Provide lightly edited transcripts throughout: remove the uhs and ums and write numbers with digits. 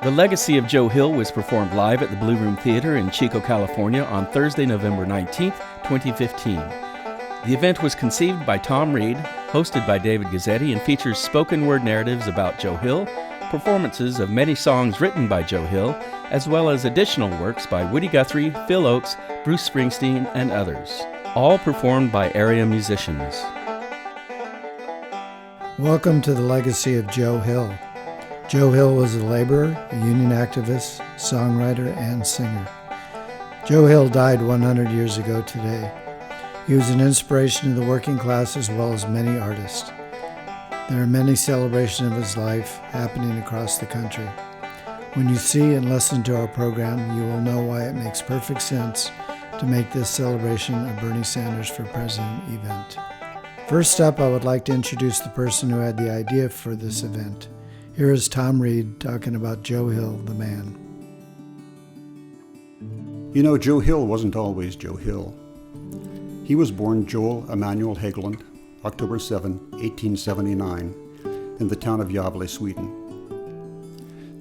The Legacy of Joe Hill was performed live at the Blue Room Theater in Chico, California on Thursday, November 19th, 2015. The event was conceived by Tom Reed, hosted by David Gazzetti, and features spoken word narratives about Joe Hill, performances of many songs written by Joe Hill, as well as additional works by Woody Guthrie, Phil Oakes, Bruce Springsteen, and others, all performed by area musicians. Welcome to the Legacy of Joe Hill. Joe Hill was a laborer, a union activist, songwriter, and singer. Joe Hill died 100 years ago today. He was an inspiration to the working class as well as many artists. There are many celebrations of his life happening across the country. When you see and listen to our program, you will know why it makes perfect sense to make this celebration a Bernie Sanders for President event. First up, I would like to introduce the person who had the idea for this event. Here is Tom Reed talking about Joe Hill, the man. You know, Joe Hill wasn't always Joe Hill. He was born Joel Emanuel Hägglund, October 7, 1879, in the town of Gävle, Sweden.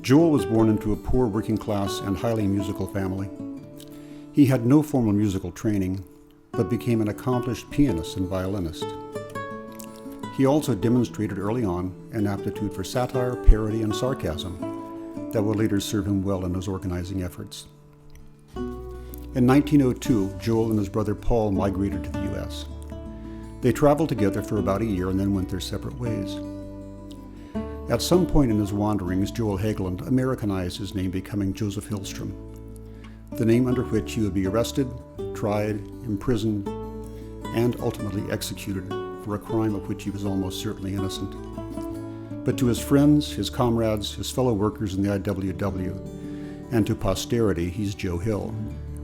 Joel was born into a poor working class and highly musical family. He had no formal musical training, but became an accomplished pianist and violinist. He also demonstrated early on an aptitude for satire, parody, and sarcasm that would later serve him well in his organizing efforts. In 1902, Joel and his brother Paul migrated to the U.S. They traveled together for about a year and then went their separate ways. At some point in his wanderings, Joel Hägglund Americanized his name, becoming Joseph Hillstrom, the name under which he would be arrested, tried, imprisoned, and ultimately executed for a crime of which he was almost certainly innocent. But to his friends, his comrades, his fellow workers in the IWW, and to posterity, he's Joe Hill,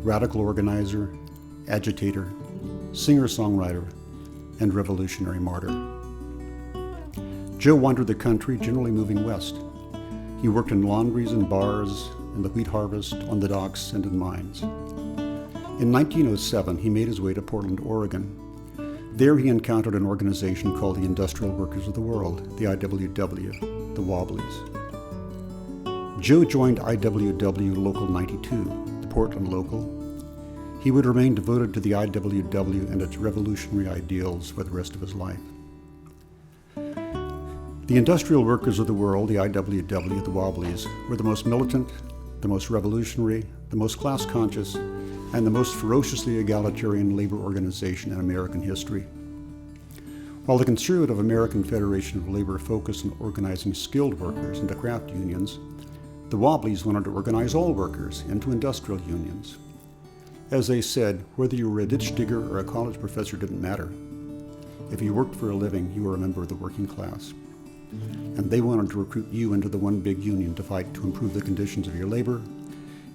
radical organizer, agitator, singer-songwriter, and revolutionary martyr. Joe wandered the country, generally moving west. He worked in laundries and bars, in the wheat harvest, on the docks, and in mines. In 1907, he made his way to Portland, Oregon. There he encountered an organization called the Industrial Workers of the World, the IWW, the Wobblies. Joe joined IWW Local 92, the Portland local. He would remain devoted to the IWW and its revolutionary ideals for the rest of his life. The Industrial Workers of the World, the IWW, the Wobblies, were the most militant, the most revolutionary, the most class-conscious, and the most ferociously egalitarian labor organization in American history. While the conservative American Federation of Labor focused on organizing skilled workers into craft unions, the Wobblies wanted to organize all workers into industrial unions. As they said, whether you were a ditch digger or a college professor didn't matter. If you worked for a living, you were a member of the working class. And they wanted to recruit you into the one big union to fight to improve the conditions of your labor,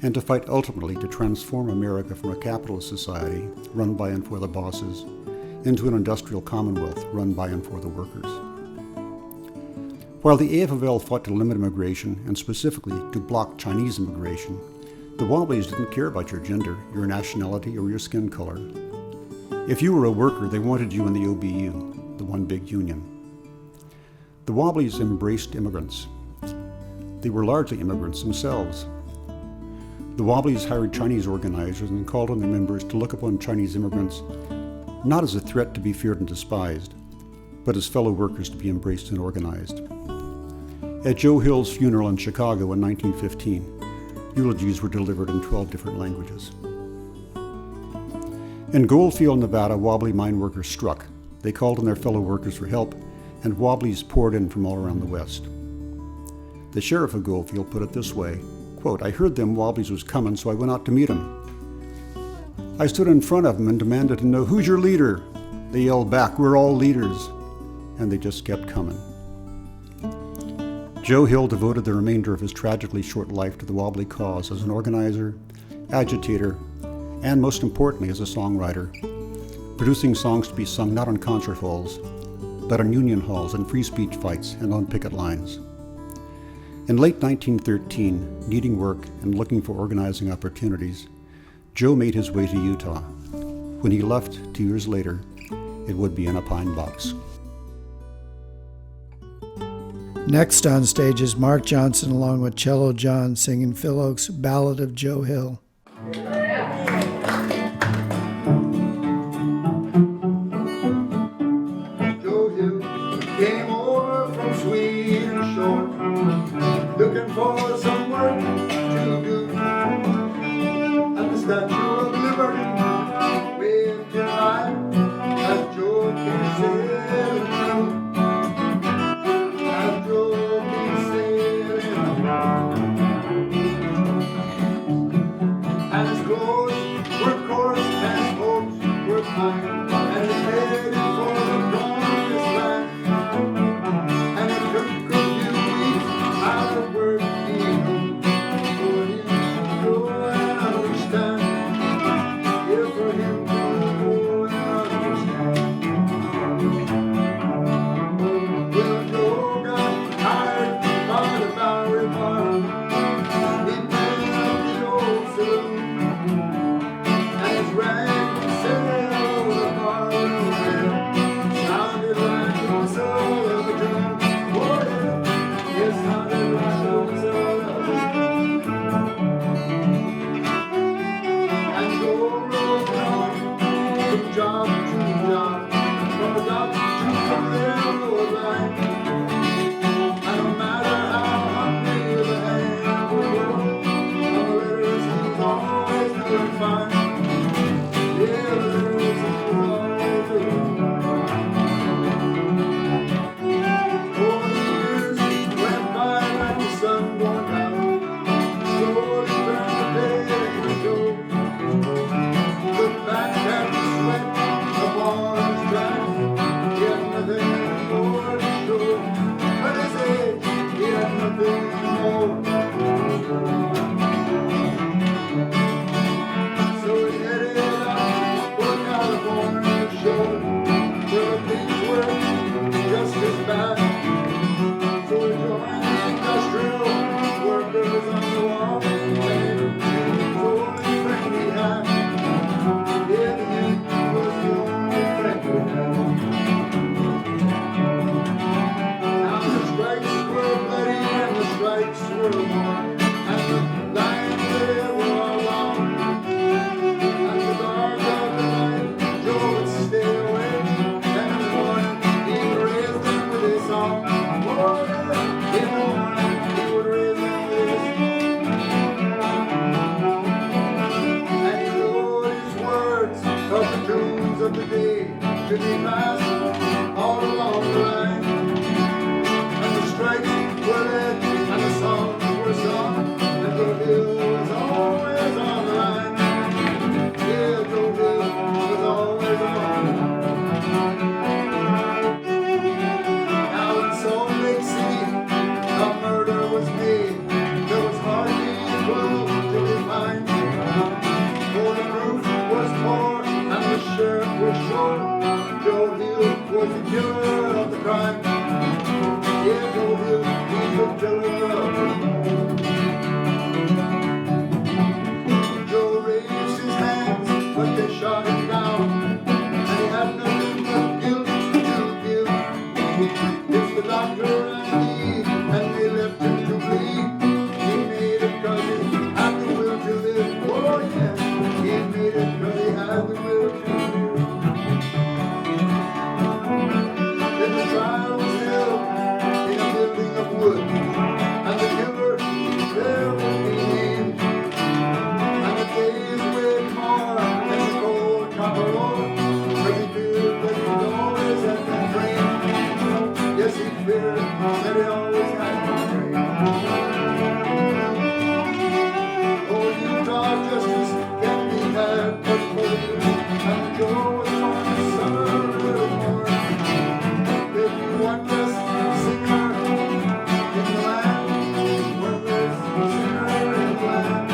and to fight ultimately to transform America from a capitalist society run by and for the bosses into an industrial commonwealth run by and for the workers. While the AFL fought to limit immigration, and specifically to block Chinese immigration, the Wobblies didn't care about your gender, your nationality, or your skin color. If you were a worker, they wanted you in the OBU, the one big union. The Wobblies embraced immigrants. They were largely immigrants themselves. The Wobblies hired Chinese organizers and called on their members to look upon Chinese immigrants not as a threat to be feared and despised, but as fellow workers to be embraced and organized. At Joe Hill's funeral in Chicago in 1915, eulogies were delivered in 12 different languages. In Goldfield, Nevada, Wobbly mine workers struck. They called on their fellow workers for help, and Wobblies poured in from all around the West. The sheriff of Goldfield put it this way, quote, "I heard them Wobblies was coming, so I went out to meet them. I stood in front of them and demanded to know, 'Who's your leader?' They yelled back, 'We're all leaders.' And they just kept coming." Joe Hill devoted the remainder of his tragically short life to the Wobbly cause as an organizer, agitator, and most importantly as a songwriter, producing songs to be sung not on concert halls, but on union halls and free speech fights and on picket lines. In late 1913, needing work and looking for organizing opportunities, Joe made his way to Utah. When he left 2 years later, it would be in a pine box. Next on stage is Mark Johnson along with Cello John singing Phil Oak's Ballad of Joe Hill. Joe Hill came over from Sweden shore, looking for some work to do. And the Statue of Liberty waved in light as Joe came sailing through. As Joe came sailing through. And his clothes were coarse and his hopes were fine, and his headed for the promised land. And it took a few weeks out of work for him to go and understand. Yeah, for him to go and understand. Well, Joe got tired by the Bowery Bar. He met the old saloon, and his rag sailed the bar sounded like the whistle of a drum. Oh yeah, it sounded like the whistle of a drum. And Joe rode on from job to job, from the dock to the railroad line. And no matter how hungry the hand would go, on the letters he was always doing fine. Yeah, the letters he was always doing fine. Oh, the years went by like the sun going down, slowly turned the page with Joe. Look back at the sweat upon his brow. He had nothing more to show. But his age, he had nothing more. So he headed out for California shore, where things were just as bad. So he joined the industrial workers on the wall. And he was the only friend he had. Yeah, he was the only friend he had. Now the strikes were bloody and the strikes were warm, and the lines they were all long. At the dark of the night, Joe would stay awake, and in the morning he would raise them with his song. Oh yeah, in the morning he would raise them with his song. And he wrote his words of the tunes of the day to be passed all along the line. And the strikes were led and the songs were sung, and Joe Hill was always on the line. Yeah, Joe Hill was always on the line. Now in Salt Lake City, a murder was made. There was hardly a clue to be found. For the proof was poor and the sheriff was short. Joe Hill was the killer of the crime. Yeah, Joe Hill, he's the killer of the crime. Joe raised his hands, but they shot him down, and he had nothing but guilt to give. It's the doctor and he, and they left him to bleed. He made it 'cause he had the will to live. Oh yeah, he made it 'cause he had the will to live. Then the trial was held in a building of wood, and the killer there would be named. And the days weighed more than the cold copper ore, 'cause he feared that he'd always have been framed. Yes, he feared that he always had been framed. Oh, Utah justice can be had but for you, and Joe was born to summer a little more. If you want this singer in the land, one less singer in the land.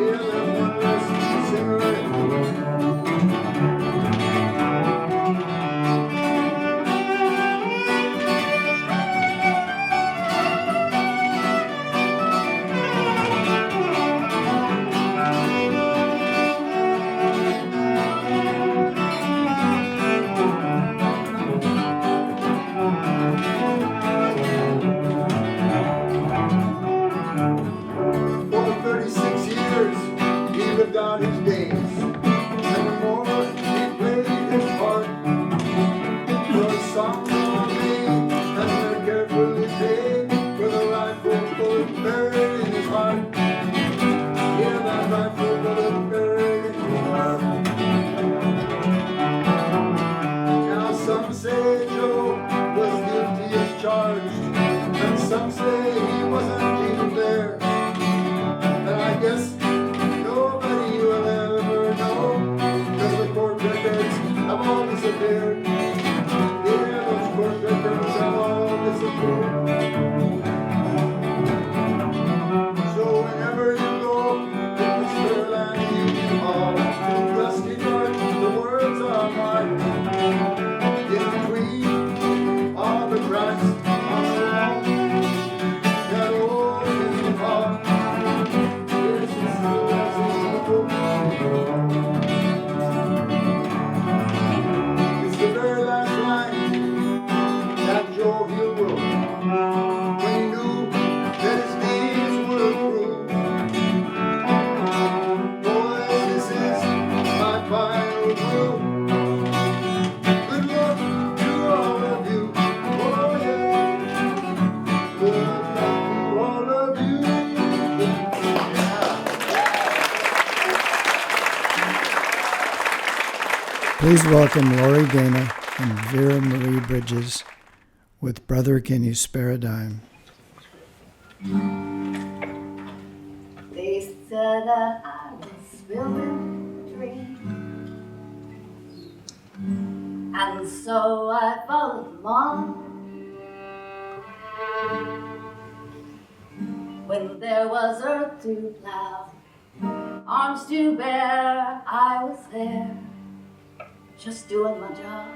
Yeah, there's one less singer in the land. Some say Joe was guilty as charged, and some say he wasn't even there. And I guess nobody will ever know, 'cause the court records have all disappeared. Yeah, those court records have all disappeared. So whenever you go to the Fairland Union Hall, to Dusty North, the words are mine. In between all the cracks on the wall, that old Union Hall, yes, it still has its people. It's the very last line that Joe Hill wrote when he knew that his deeds would approve. Boys, this is my final rule. Good luck to all of you. Oh yeah. Good luck to all of you. Please welcome Lori Dana and Vera Marie Bridges with Brother Can You Spare a Dime. They said that I was building a dream, and so I followed them on. When there was earth to plow, arms to bear, I was there, just doing my job.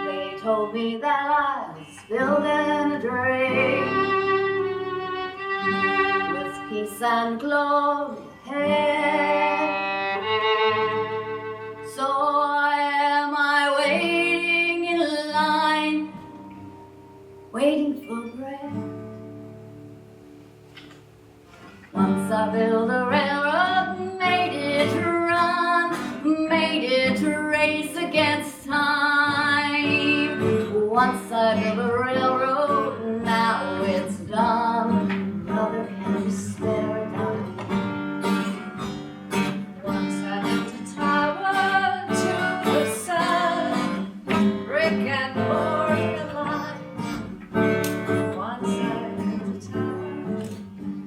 They told me that I was building a dream, with peace and glory ahead. So am I waiting in line, waiting for bread. Once I built a railroad, made it run, made it race against time. Once I built a railroad, now it's done. Brother, can you spare a dime? Once I built a tower to the sun, brick and mortar line. Once I built a tower,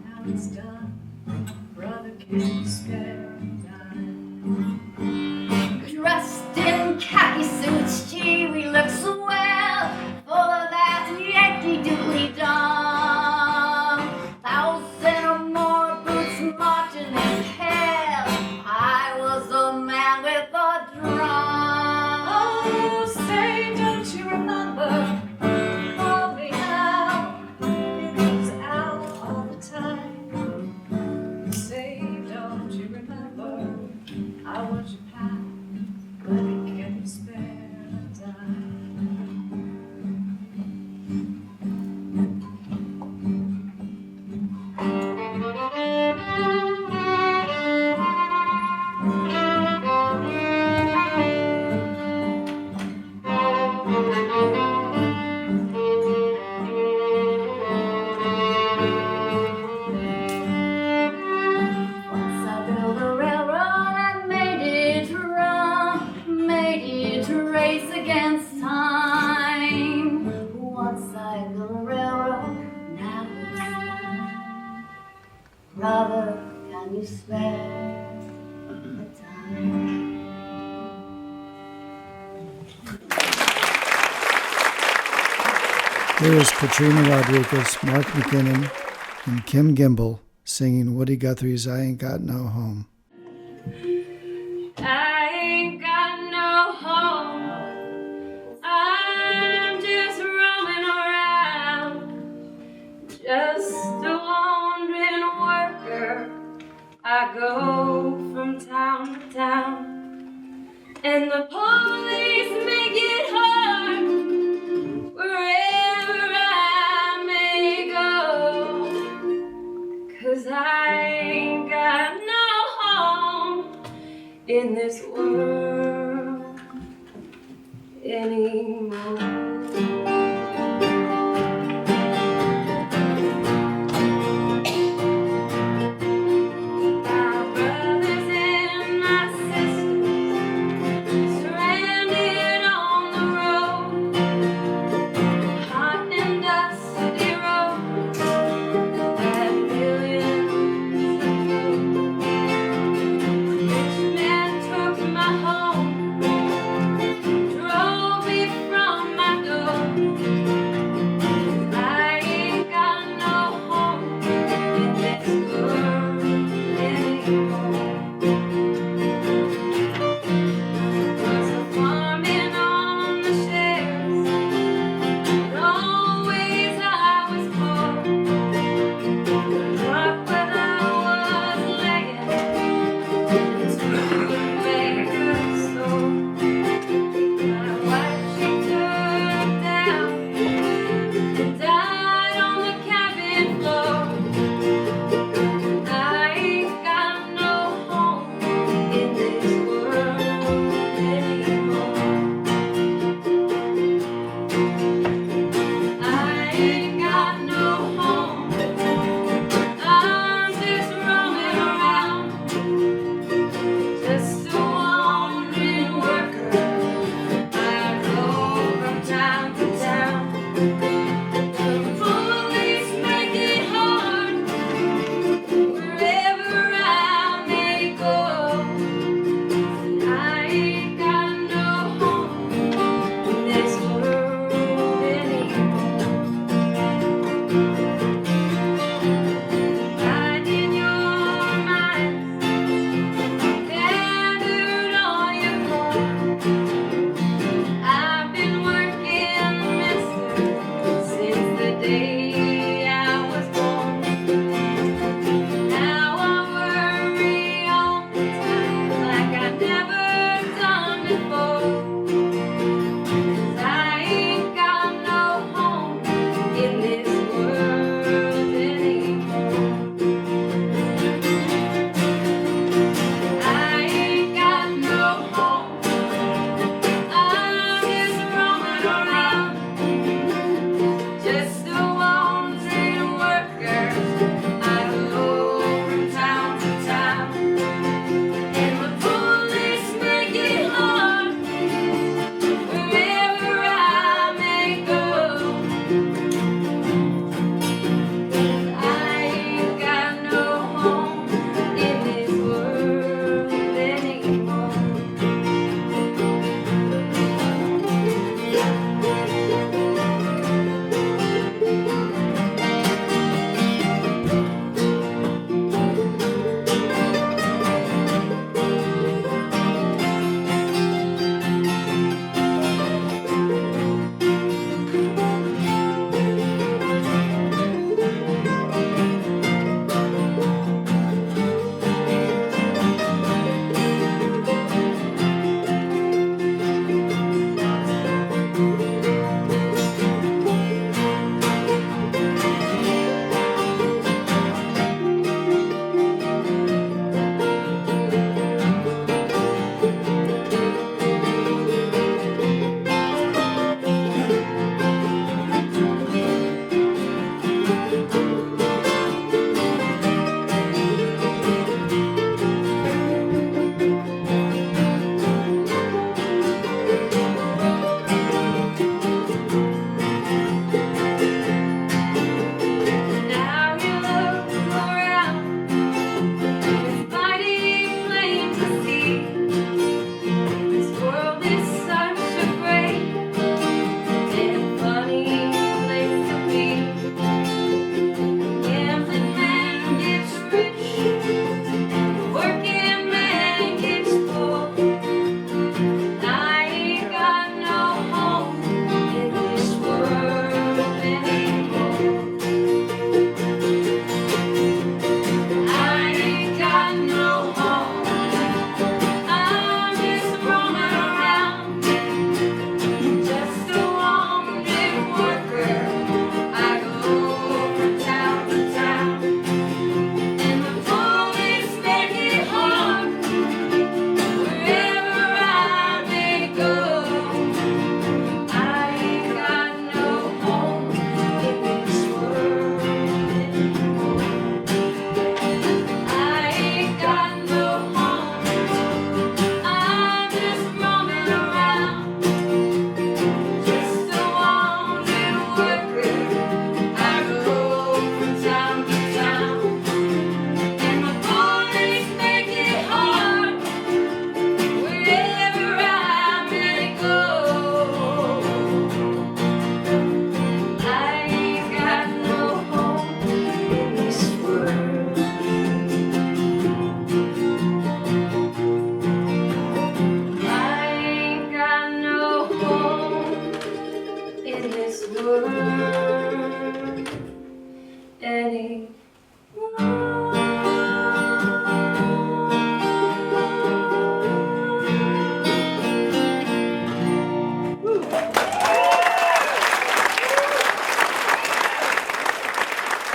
now it's done. Brother, can you spare a dime? Dressed in khaki suits, gee, we look swell, full of that Yankee Doodly Dum. 1,000 or more boots marching in hell. I was a man with a drum. Oh, say, don't you remember? Call me out. It goes out all the time. Say, don't you remember? I want your pal, but can you spare a dime? Once I built a railroad, I made it run, made it race against time. Once I built a railroad, now it's done. Brother, can you spare the time? Here is Katrina Rodriguez, Mark McKinnon, and Kim Gimbel singing Woody Guthrie's I Ain't Got No Home. I ain't got no home. I'm just roaming around, just a wandering worker. I go from town to town, and the police make it hard wherever I may go, 'cause I ain't got no home in this world anymore. My brothers and my sisters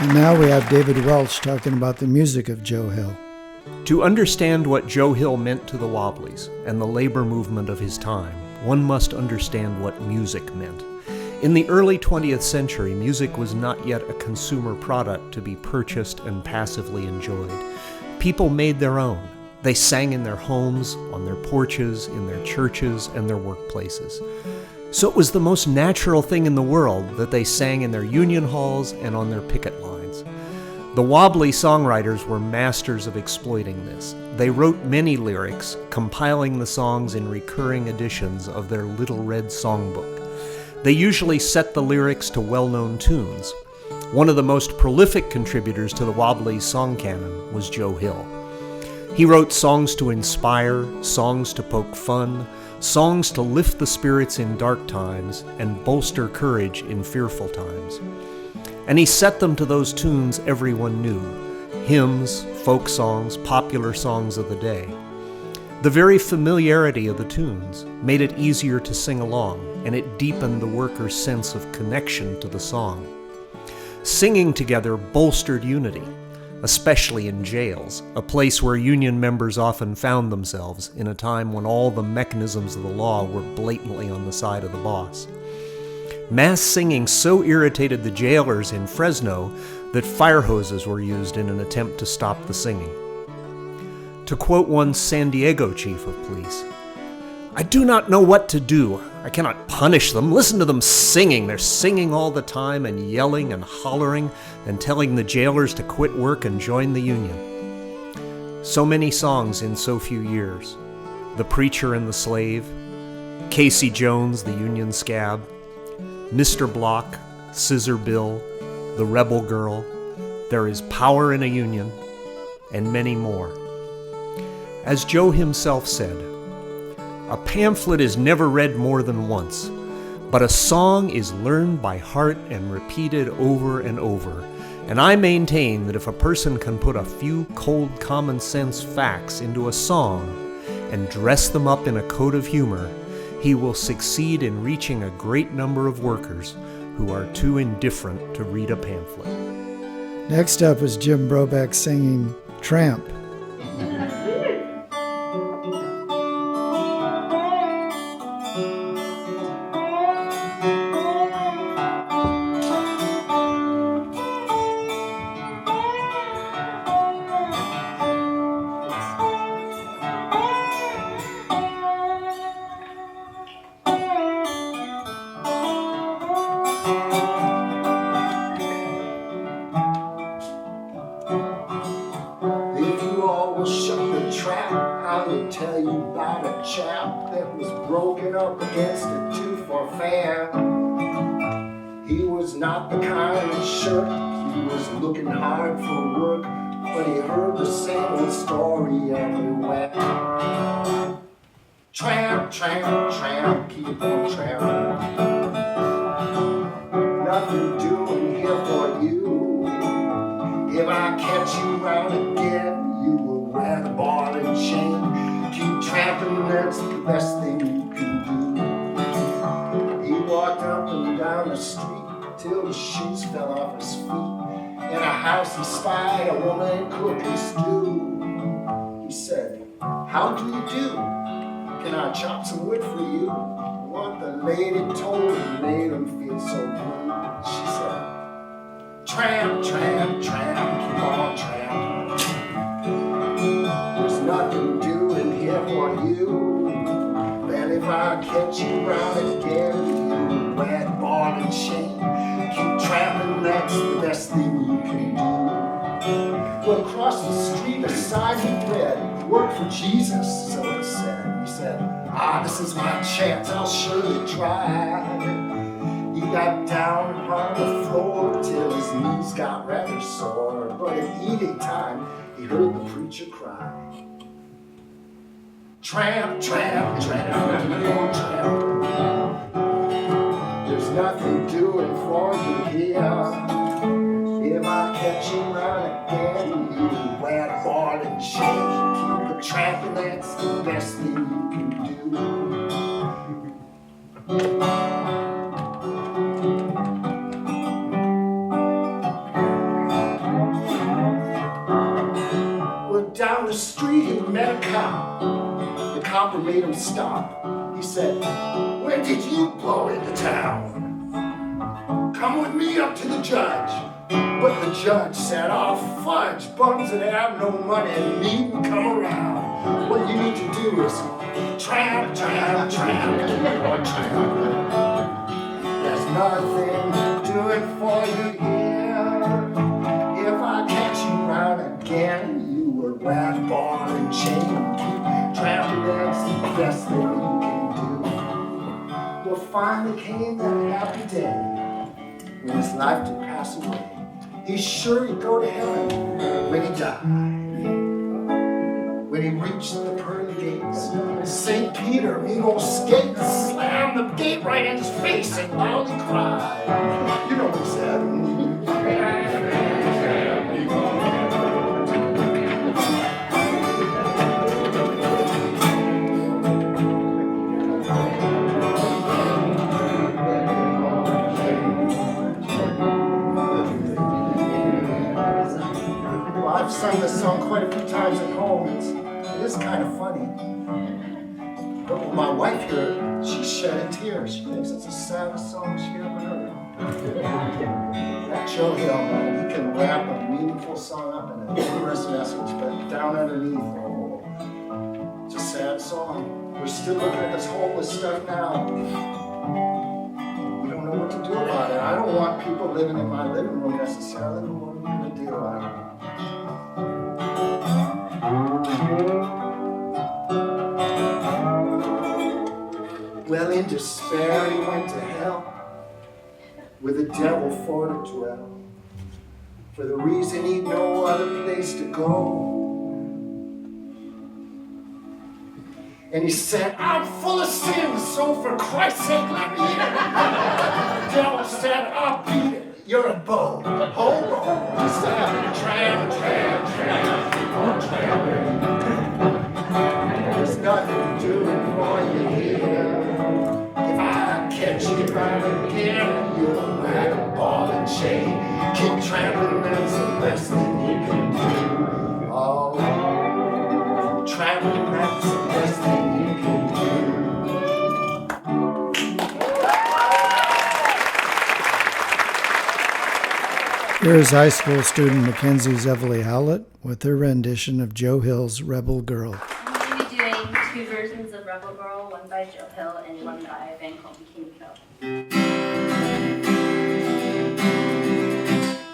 And now we have David Welch talking about the music of Joe Hill. To understand what Joe Hill meant to the Wobblies and the labor movement of his time, one must understand what music meant. In the early 20th century, music was not yet a consumer product to be purchased and passively enjoyed. People made their own. They sang in their homes, on their porches, in their churches, and their workplaces. So it was the most natural thing in the world that they sang in their union halls and on their picket lines. The Wobbly songwriters were masters of exploiting this. They wrote many lyrics, compiling the songs in recurring editions of their Little Red Songbook. They usually set the lyrics to well-known tunes. One of the most prolific contributors to the Wobbly song canon was Joe Hill. He wrote songs to inspire, songs to poke fun, songs to lift the spirits in dark times and bolster courage in fearful times. And he set them to those tunes everyone knew, hymns, folk songs, popular songs of the day. The very familiarity of the tunes made it easier to sing along, and it deepened the workers' sense of connection to the song. Singing together bolstered unity, especially in jails, a place where union members often found themselves in a time when all the mechanisms of the law were blatantly on the side of the boss. Mass singing so irritated the jailers in Fresno that fire hoses were used in an attempt to stop the singing. To quote one San Diego chief of police, "I do not know what to do. I cannot punish them. Listen to them singing. They're singing all the time and yelling and hollering and telling the jailers to quit work and join the union." So many songs in so few years. The Preacher and the Slave, Casey Jones, the Union Scab, Mr. Block, Scissor Bill, The Rebel Girl, There Is Power in a Union, and many more. As Joe himself said, "A pamphlet is never read more than once, but a song is learned by heart and repeated over and over. And I maintain that if a person can put a few cold common sense facts into a song and dress them up in a coat of humor, he will succeed in reaching a great number of workers who are too indifferent to read a pamphlet." Next up is Jim Brobeck singing Tramp. If you all will shut the trap, I will tell you about a chap that was broken up against a tooth-for fair. He was not the kind of shirt, he was looking hard for work, but he heard the same old story everywhere. Tramp, tramp, tramp, keep on tramping. Nothing doing here for you. If I catch you round again, you will wear the ball and chain. Keep tramping, that's the best thing you can do. He walked up and down the street till the shoes fell off his feet. In a house he spied a woman cooking stew. He said, "How do you do? Can I chop some wood for you?" What the lady told him made him feel so blue. She said, "Tramp, tramp, tramp, keep on tramping. There's nothing doing here for you. And if I catch you round again, you red ball and chain. Keep tramping, that's the best thing you can do." Well, across the street, a sign he read, "Work for Jesus," so it said. He said, "Ah, this is my chance, I'll surely try." He got down on the floor till his knees got rather sore. But at eating time, he heard the preacher cry, "Tramp, tramp, tramp, keep on tramping. There's nothing doing for you here. If I catch you round again, you wear the ball and chain. Keep the tramping, that's the best thing you can do." stop. He said, "When did you blow into town? Come with me up to the judge." But the judge said, "Oh, fudge, bums that have no money needn't come around. What you need to do is tramp, tramp, tramp, tramp. There's nothing doing for you here. If I catch you round again, you were rat, ball, and chain. Tramping, that's the best thing you can do." Well, finally came that happy day when his life did pass away. He's sure he'd go to heaven when he died. When he reached the pearly gates, St. Peter, big old skate, slammed the gate right in his face and loudly cried. You know what he said. I've sung this song quite a few times at home. It is kind of funny. But when my wife heard it, she shed a tear. She thinks it's the saddest song she ever heard. That Joe Hill, man, he can wrap a meaningful song up in a humorous message, but down underneath, oh, it's a sad song. We're still looking at this homeless stuff now. We don't know what to do about it. I don't want people living in my living room necessarily, but what are we going to do? I don't know. Well, in despair he went to hell, with the devil for to dwell, for the reason he'd no other place to go. And he said, "I'm full of sin, so for Christ's sake let me in." The devil said, "I'll beat it, you're a beau, hobo." He said, "Tramp, tramp, tramp, keep on tramping. There's nothing doing for you here. If I catch you right again, you'll rag a ball and chain. Keep tramping, that's the best thing you can do. Oh, tramping, that's the best thing you can do." Here is high school student Mackenzie Zevely Howlett with her rendition of Joe Hill's Rebel Girl. I'm going to be doing two versions of Rebel Girl, one by Joe Hill and one by a band called Chico.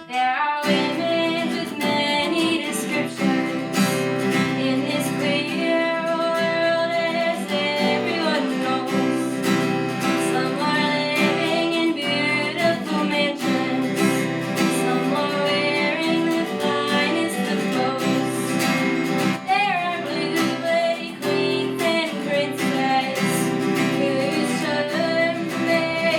There are women with many descriptions in this queer world, as everyone knows. Some are living in beautiful mansions, some are wearing the finest of clothes. There are blue lady queens and princesses whose charms may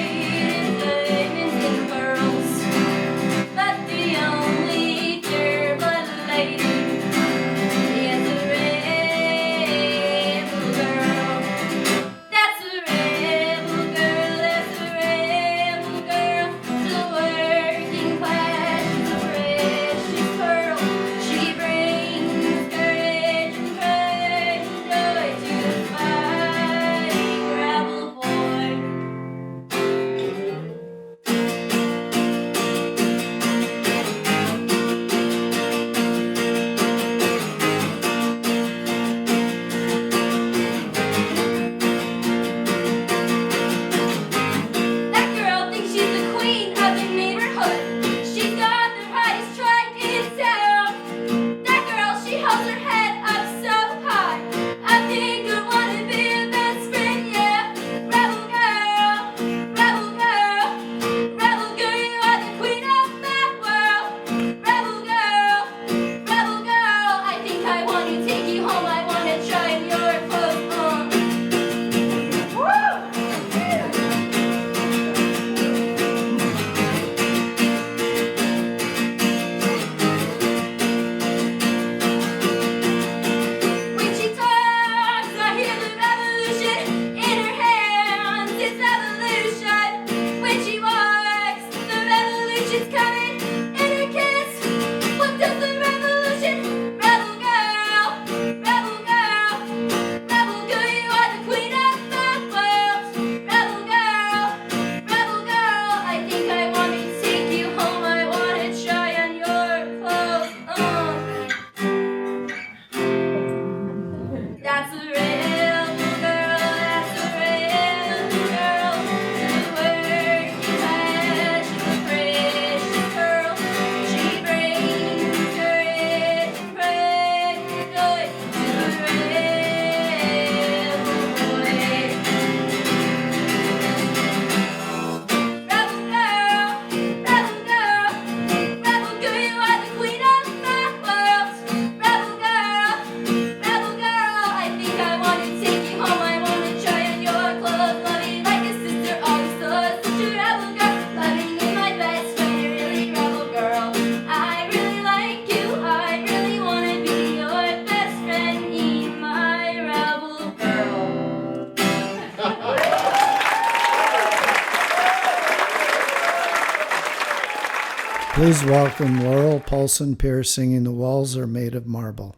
Please welcome Laurel Paulson Pierce singing The Walls Are Made of Marble.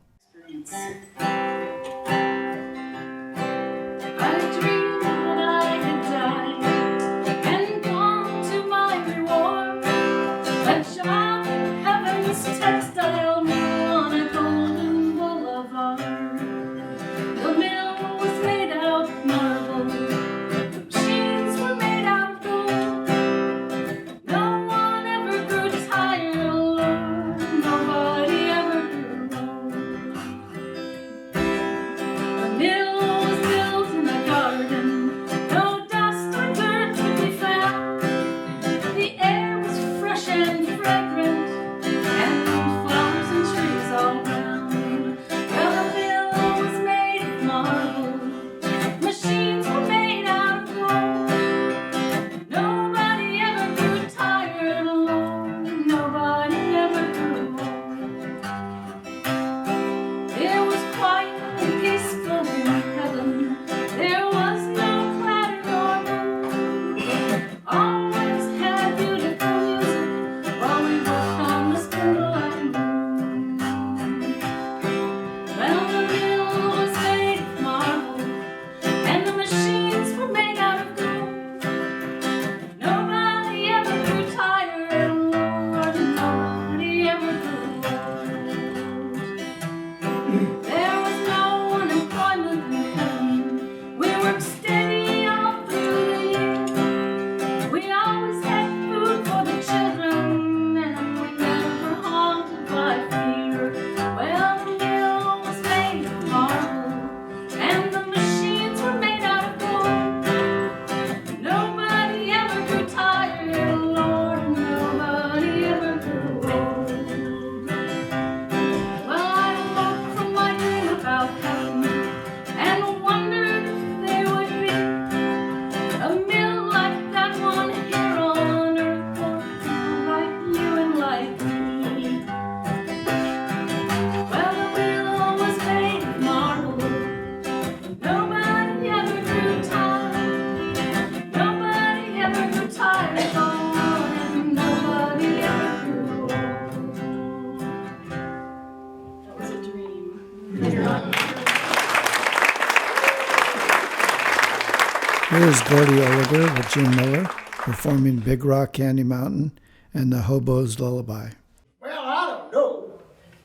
Here's Gordy Oliver with Jim Miller performing Big Rock Candy Mountain and the Hobo's Lullaby. Well,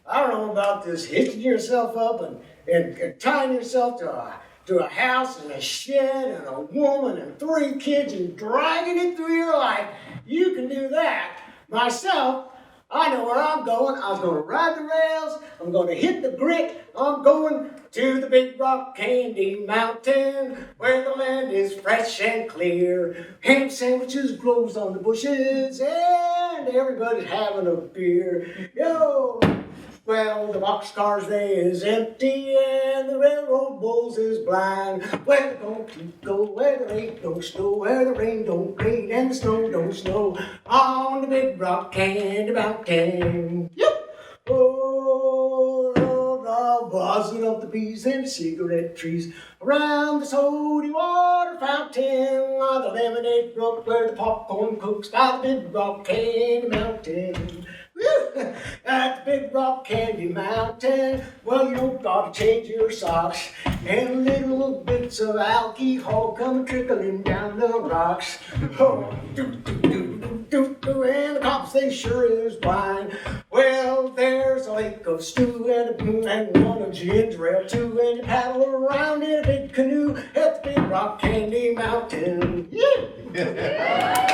I don't know about this hitching yourself up and tying yourself to a house and a shed and a woman and 3 kids and dragging it through your life. You can do that. Myself, I know where I'm going. I was going to ride the rails. I'm going to hit the grit. I'm going to the Big Rock Candy Mountain where the land is fresh and clear. Ham sandwiches grows on the bushes and everybody's having a beer. Yo! Well, the boxcars they is empty and the railroad bulls is blind. Where don't keep go, where there ain't no snow, where the rain don't rain and the snow don't snow. On the Big Rock Candy Mountain. Yep! Oh, the buzzing of the bees and cigarette trees around the sody water fountain. The lemonade brook where the popcorn cooks by the Big Rock Candy Mountain. At the Big Rock Candy Mountain, well, you don't got to change your socks, and little bits of alcohol come trickling down the rocks. Oh, and the cops, they sure is blind. Well, there's a lake of stew and one of ginger ale too, and you paddle around in a big canoe at the Big Rock Candy Mountain. Yeah.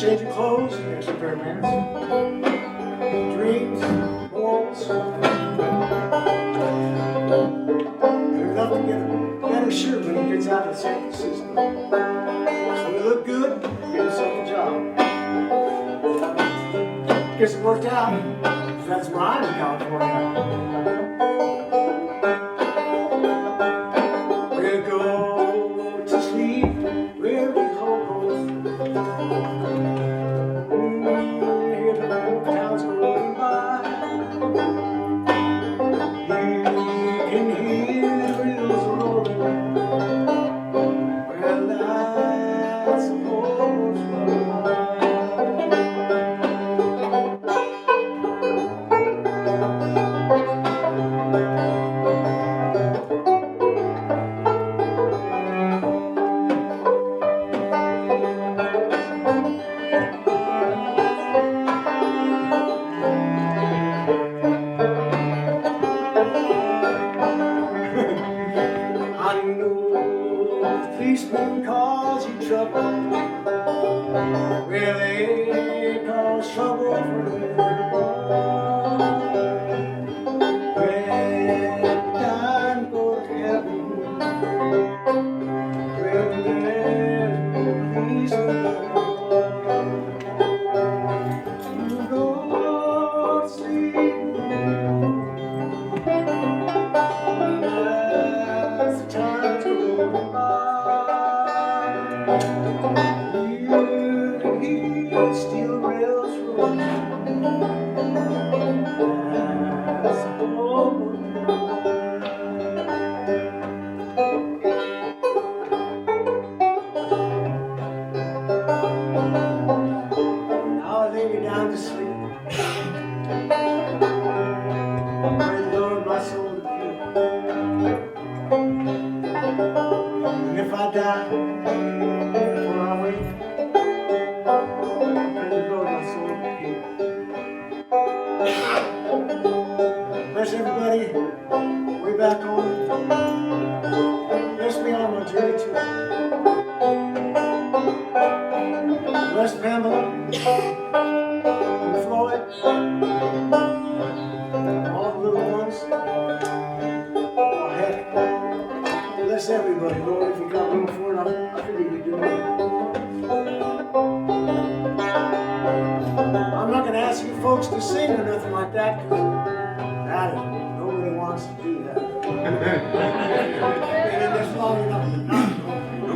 change of clothes, extra pair of pants, dreams, morals, and enough to get a better shirt when he gets out of San Francisco. So he looked good, get himself a job. Guess it worked out. That's why I'm in California. We'll go to sleep where we hold both. Hear the towns going by. You can hear the wheels rolling. Well, that's the horse ride. I know the policeman cause you trouble. Well, they cause trouble for everyone. When time go to heaven, when there's no policeman, you go to sleep. As the time's going by, you can hear steel rails rolling as the homeward Now I lay me down to sleep. Pray the Lord my soul to keep. And if I die before I wake, pray the Lord my soul to keep. Bless everybody way back home. Bless me on my journey too. Bless Pamela and Floyd, all the little ones. Oh, heck. Bless everybody, Lord. If you got room for it, I figure you do. I'm not going to ask you folks to sing or nothing like that, because nobody wants to do that. Been in this long enough to not know.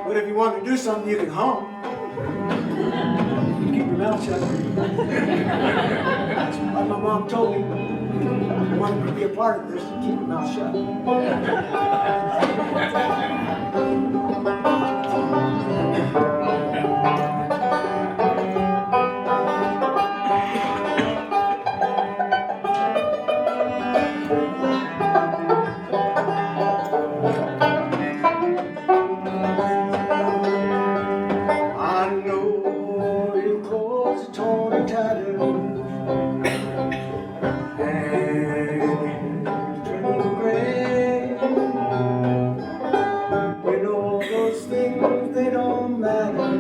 But if you want to do something, you can hum. Keep your mouth shut. That's what my mom told me. If you want to be a part of this, keep your mouth shut. I know your clothes are torn and tattered, and turning gray. When all those things, they don't matter,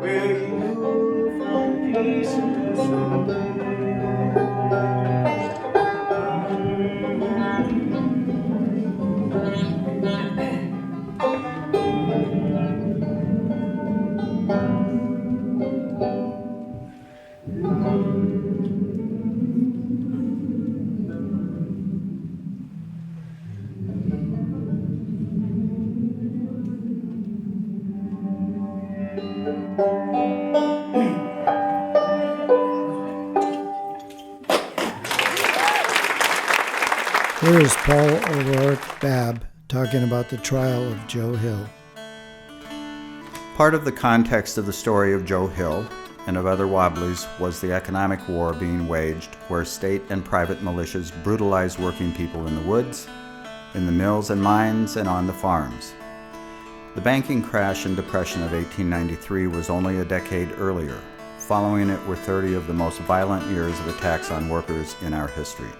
where you find peace and someday. Here is Paul O'Rourke Babb talking about the trial of Joe Hill. Part of the context of the story of Joe Hill and of other Wobblies was the economic war being waged, where state and private militias brutalized working people in the woods, in the mills and mines, and on the farms. The banking crash and depression of 1893 was only a decade earlier. Following it were 30 of the most violent years of attacks on workers in our history.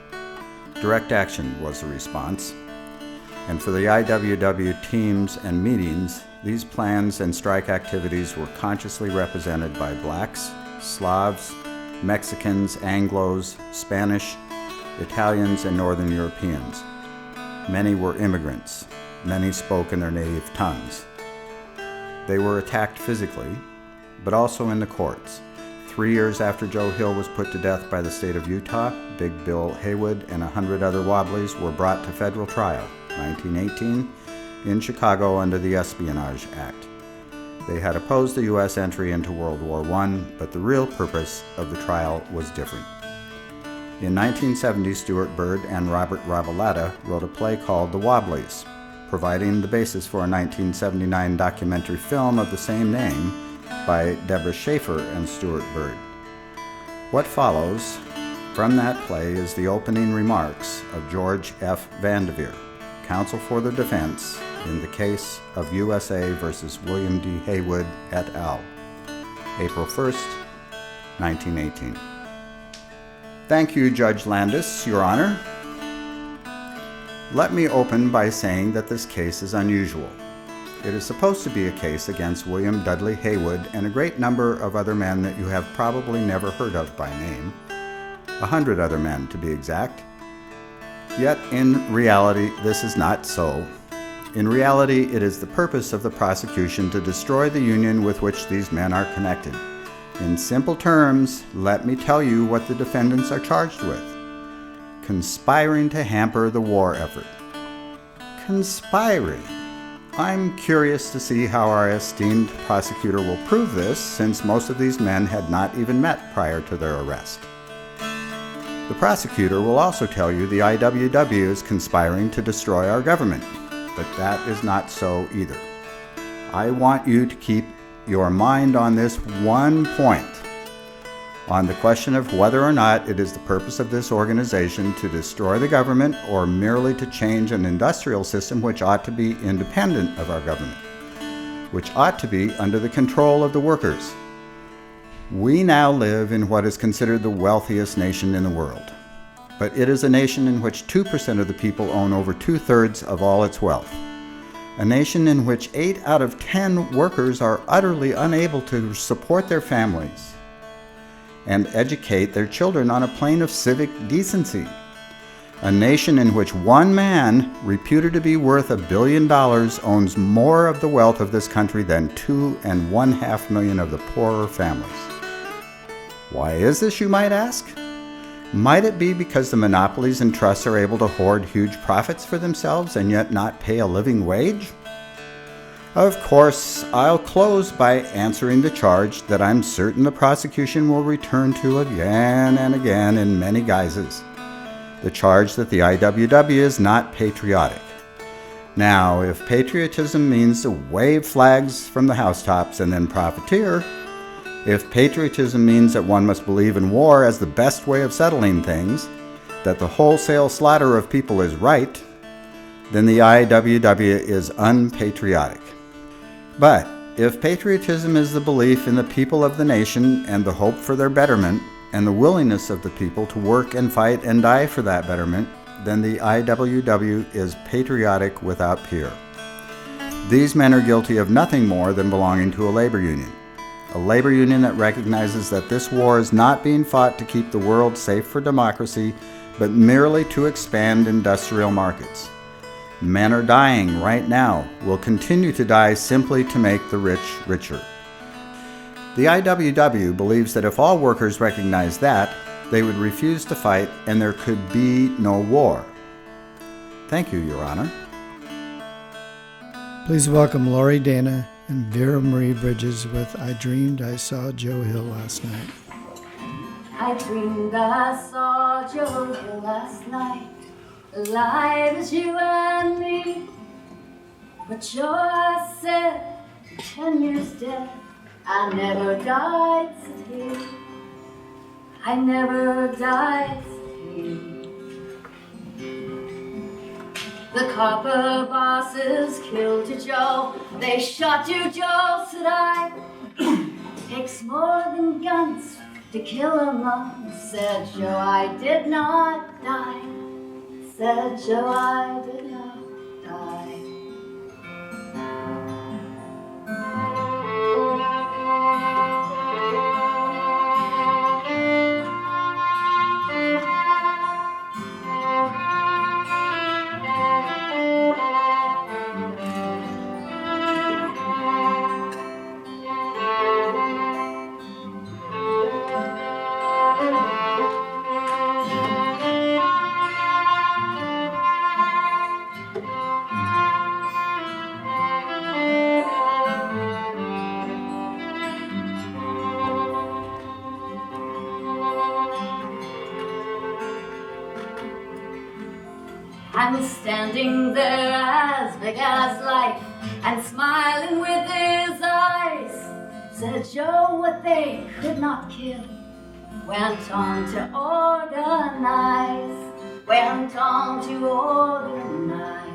Direct action was the response. And for the IWW teams and meetings, these plans and strike activities were consciously represented by blacks, Slavs, Mexicans, Anglos, Spanish, Italians, and Northern Europeans. Many were immigrants. Many spoke in their native tongues. They were attacked physically, but also in the courts. 3 years after Joe Hill was put to death by the state of Utah, Big Bill Haywood and 100 other Wobblies were brought to federal trial, 1918, in Chicago under the Espionage Act. They had opposed the U.S. entry into World War I, but the real purpose of the trial was different. In 1970, Stuart Bird and Robert Ravalata wrote a play called The Wobblies, providing the basis for a 1979 documentary film of the same name by Deborah Schaefer and Stuart Bird. What follows from that play is the opening remarks of George F. Vanderveer, counsel for the defense in the case of USA versus William D. Haywood et al., April 1st, 1918. Thank you, Judge Landis, Your Honor. Let me open by saying that this case is unusual. It is supposed to be a case against William Dudley Haywood and a great number of other men that you have probably never heard of by name, 100 other men to be exact. Yet in reality, this is not so. In reality, it is the purpose of the prosecution to destroy the union with which these men are connected. In simple terms, let me tell you what the defendants are charged with. Conspiring to hamper the war effort. Conspiring. I'm curious to see how our esteemed prosecutor will prove this, since most of these men had not even met prior to their arrest. The prosecutor will also tell you the IWW is conspiring to destroy our government, but that is not so either. I want you to keep your mind on this one point, on the question of whether or not it is the purpose of this organization to destroy the government or merely to change an industrial system which ought to be independent of our government, which ought to be under the control of the workers. We now live in what is considered the wealthiest nation in the world, but it is a nation in which 2% of the people own over 2/3 of all its wealth. A nation in which 8 out of 10 workers are utterly unable to support their families and educate their children on a plane of civic decency. A nation in which one man, reputed to be worth $1 billion, owns more of the wealth of this country than 2.5 million of the poorer families. Why is this, you might ask? Might it be because the monopolies and trusts are able to hoard huge profits for themselves and yet not pay a living wage? Of course, I'll close by answering the charge that I'm certain the prosecution will return to again and again in many guises. The charge that the IWW is not patriotic. Now, if patriotism means to wave flags from the housetops and then profiteer, if patriotism means that one must believe in war as the best way of settling things, that the wholesale slaughter of people is right, then the IWW is unpatriotic. But if patriotism is the belief in the people of the nation and the hope for their betterment, and the willingness of the people to work and fight and die for that betterment, then the IWW is patriotic without peer. These men are guilty of nothing more than belonging to a labor union. A labor union that recognizes that this war is not being fought to keep the world safe for democracy, but merely to expand industrial markets. Men are dying right now, will continue to die simply to make the rich richer. The IWW believes that if all workers recognize that, they would refuse to fight and there could be no war. Thank you, Your Honor. Please welcome Lori Dana and Vera Marie Bridges with I Dreamed I Saw Joe Hill Last Night. I dreamed I saw Joe Hill last night, alive as you and me. But Joe, I said, 10 years dead, I never died, said he. I never died, said he. The copper bosses killed you, Joe. They shot you, Joe, said I. Takes more than guns to kill a man, said Joe. I did not die. said Joe, I did not die. I'm standing there as big as life and smiling with his eyes. Said Joe, what they could not kill went on to organize, went on to organize.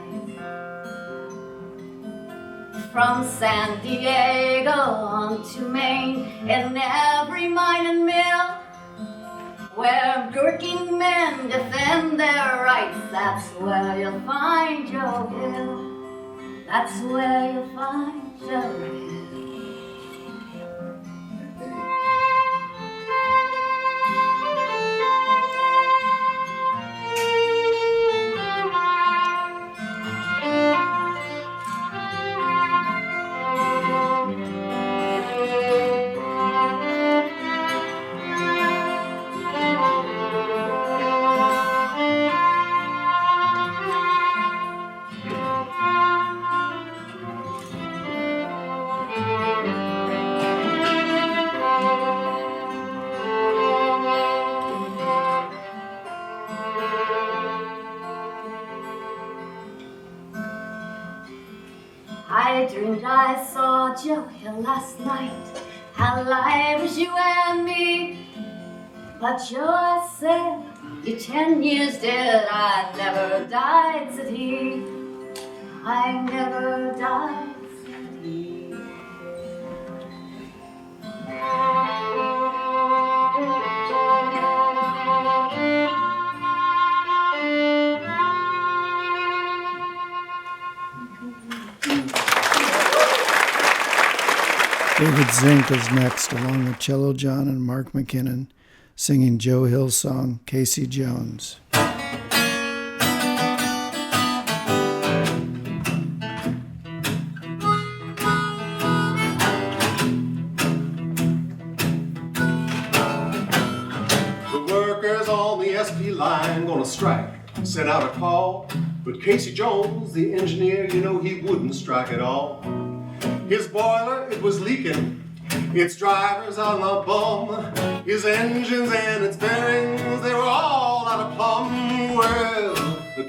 From San Diego on to Maine, in every mine and mill, where working men defend their rights, that's where you'll find Joe Hill. That's where you'll find Joe Hill. I dreamed I saw Joe Hill last night, alive as you and me. But Joe, I said, you 10 years dead, I never died, said he. I never died, said he. David Zink is next, along with Cello John and Mark McKinnon, singing Joe Hill's song, Casey Jones. The workers on the SP line gonna strike, sent out a call, but Casey Jones, the engineer, you know he wouldn't strike at all. His boiler, it was leaking, its drivers on the bum, his engines and its bearings, they were all out of plumb. Well,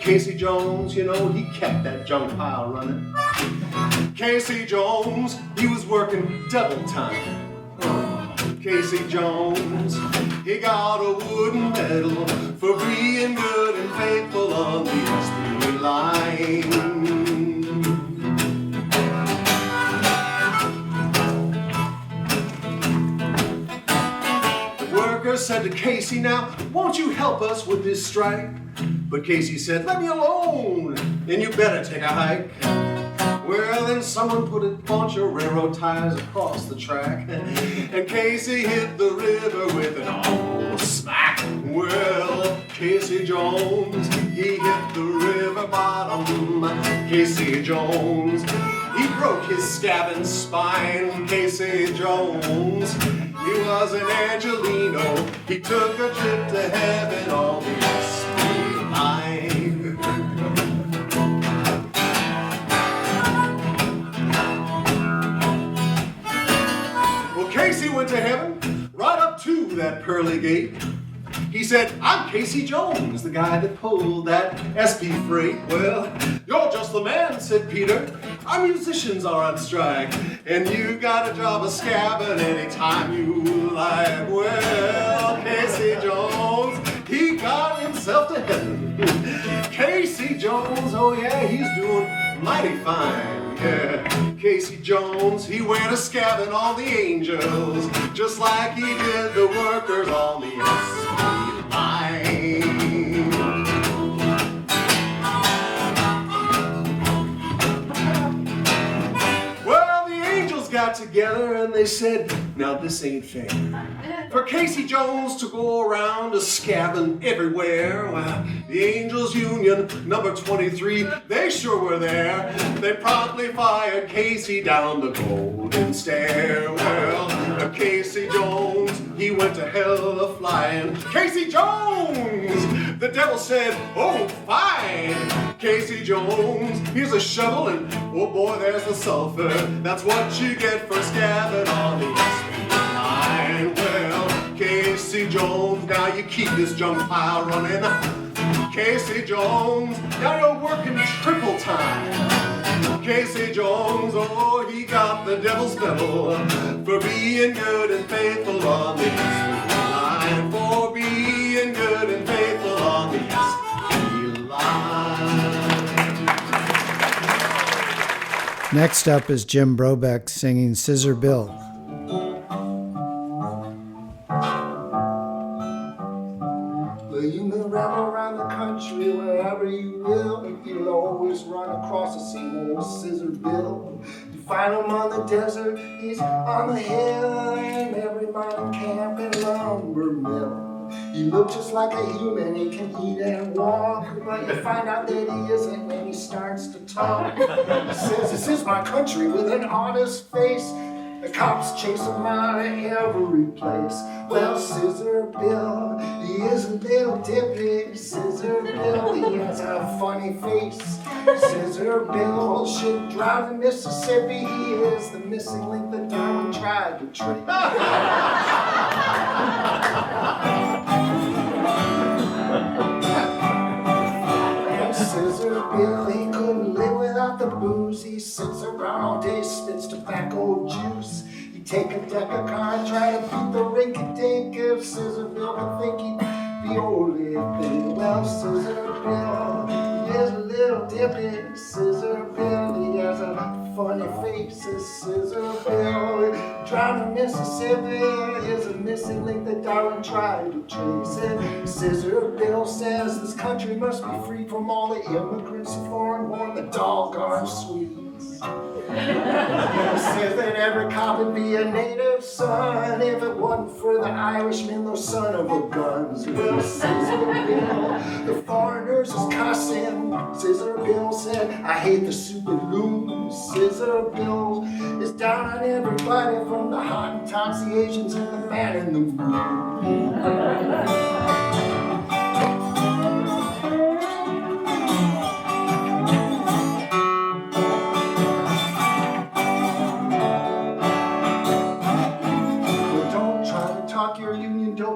Casey Jones, you know, he kept that junk pile running. Casey Jones, he was working double time. Oh, Casey Jones, he got a wooden medal for being good and faithful on the SP line. Said to Casey, now, won't you help us with this strike? But Casey said, let me alone, and you better take a hike. Well, then someone put a bunch of railroad ties across the track, and Casey hit the river with an old smack. Well, Casey Jones, he hit the river bottom. Casey Jones, he broke his scab and spine. Casey Jones, he was an Angelino. He took a trip to heaven on the SP line. Well, Casey went to heaven, right up to that pearly gate. He said, I'm Casey Jones, the guy that pulled that SP freight. Well, you're just the man, said Peter. Our musicians are on strike, and you got a job of scabbing anytime you like. Well, Casey Jones, he got himself to heaven. Casey Jones, oh yeah, he's doing mighty fine. Yeah, Casey Jones, he went a scabbing on the angels, just like he did the workers on the SP line. together and they said, now this ain't fair. For Casey Jones to go around a scabbing everywhere, well, the Angels Union, number 23, they sure were there. They promptly fired Casey down the golden stair. Well, Casey Jones, he went to hell a-flying. Casey Jones! The devil said, oh, fine. Casey Jones, here's a shovel and, oh boy, there's the sulfur. That's what you get for scabbing on the SB9. Well, Casey Jones, now you keep this junk pile running. Casey Jones, now you're working triple time. Casey Jones, oh, he got the devil's medal for being good and faithful on the SB9. For being good and faithful on the SB line. Next up is Jim Brobeck singing Scissor Bill. Well, you may ramble around the country wherever you will, you'll always run across the same old Scissor Bill. You find him on the desert, he's on the hill, and every mining camp and lumber mill. He looks just like a human, he can eat and walk, but you find out that he isn't when he starts to talk. He says, this is my country, with an honest face. The cops chase him out of every place. Well, Scissor Bill, he is a little dippy. Scissor Bill, he has a funny face. Scissor Bill should drown in Mississippi. He is the missing link that Darwin tried to trace. Scissor Bill, he couldn't live without the booze. He sits around all day, spits tobacco juice. He'd take a deck of cards, try to beat the rink-a-dink. If Scissor Bill could think he'd be only a thing. Well, Scissor Bill, he is a little dippy. Scissor Bill, he has a funny face. Scissor Bill, drowned in Mississippi, is a missing link that Darwin tried to trace. And Scissor Bill says this country must be free from all the immigrants and foreign-born, the doggone Swedes. Says that every cop would be a native son if it wasn't for the Irishmen, those son of a guns. Well, Scissor Bill, the foreigners is cussing. Scissor Bill said, I hate the super loons. Scissor Bill is down on everybody from the Hottentots, the Asians, and the man in the moon.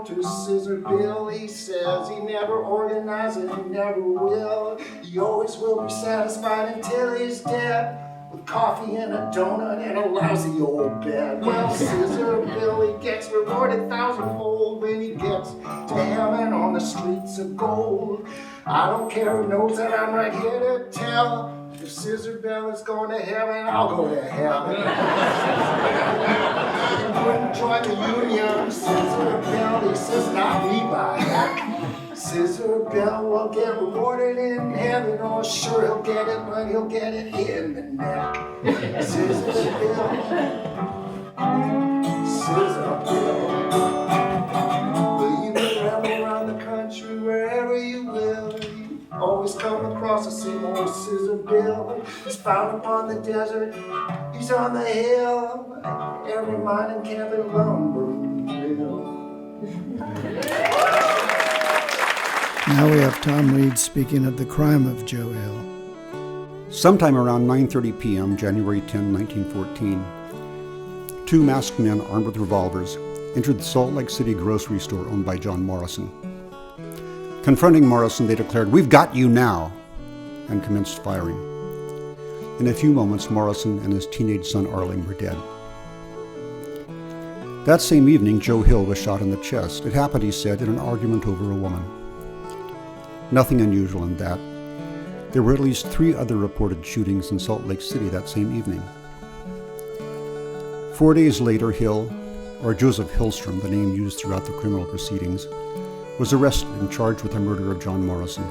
To Scissor Bill, he says he never organized and he never will. He always will be satisfied until he's dead, with coffee and a donut and a lousy old bed. Well, Scissor Bill, he gets rewarded thousandfold when he gets to heaven on the streets of gold. I don't care who knows that, I'm right here to tell. If Scissor Bill is going to heaven, I'll go to hell. He wouldn't join the union. Scissor Bill, he says, not me by heck. Scissor Bill will get rewarded in heaven. Oh, sure he'll get it, but he'll get it in the neck. Scissor Bill, Scissor Bill. Well, you may ramble around the country wherever you will. Always come across the same old Scissor Bill. He's found upon the desert, he's on the hill, every mining camp and lumber mill. Now we have Tom Reed speaking of the crime of Joe Hill. Sometime around 9:30 p.m., January 10, 1914, two masked men armed with revolvers entered the Salt Lake City grocery store owned by John Morrison. Confronting Morrison, they declared, "We've got you now," and commenced firing. In a few moments, Morrison and his teenage son Arling were dead. That same evening, Joe Hill was shot in the chest. It happened, he said, in an argument over a woman. Nothing unusual in that. There were at least 3 other reported shootings in Salt Lake City that same evening. 4 days later, Hill, or Joseph Hillstrom, the name used throughout the criminal proceedings, was arrested and charged with the murder of John Morrison.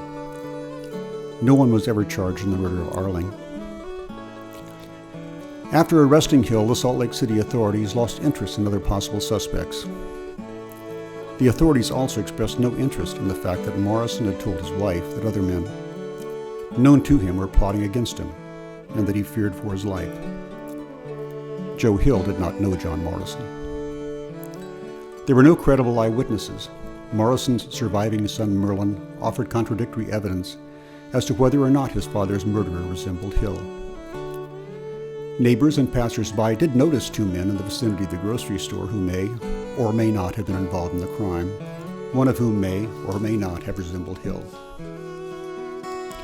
No one was ever charged in the murder of Arling. After arresting Hill, the Salt Lake City authorities lost interest in other possible suspects. The authorities also expressed no interest in the fact that Morrison had told his wife that other men known to him were plotting against him, and that he feared for his life. Joe Hill did not know John Morrison. There were no credible eyewitnesses. Morrison's surviving son Merlin offered contradictory evidence as to whether or not his father's murderer resembled Hill. Neighbors and passers-by did notice two men in the vicinity of the grocery store who may or may not have been involved in the crime, one of whom may or may not have resembled Hill.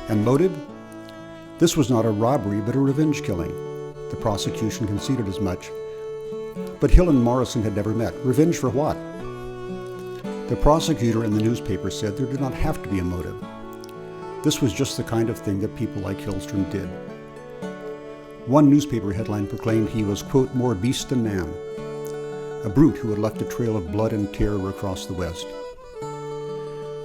And motive? This was not a robbery, but a revenge killing. The prosecution conceded as much. But Hill and Morrison had never met. Revenge for what? The prosecutor in the newspaper said there did not have to be a motive. This was just the kind of thing that people like Hillstrom did. One newspaper headline proclaimed he was, quote, more beast than man, a brute who had left a trail of blood and terror across the West.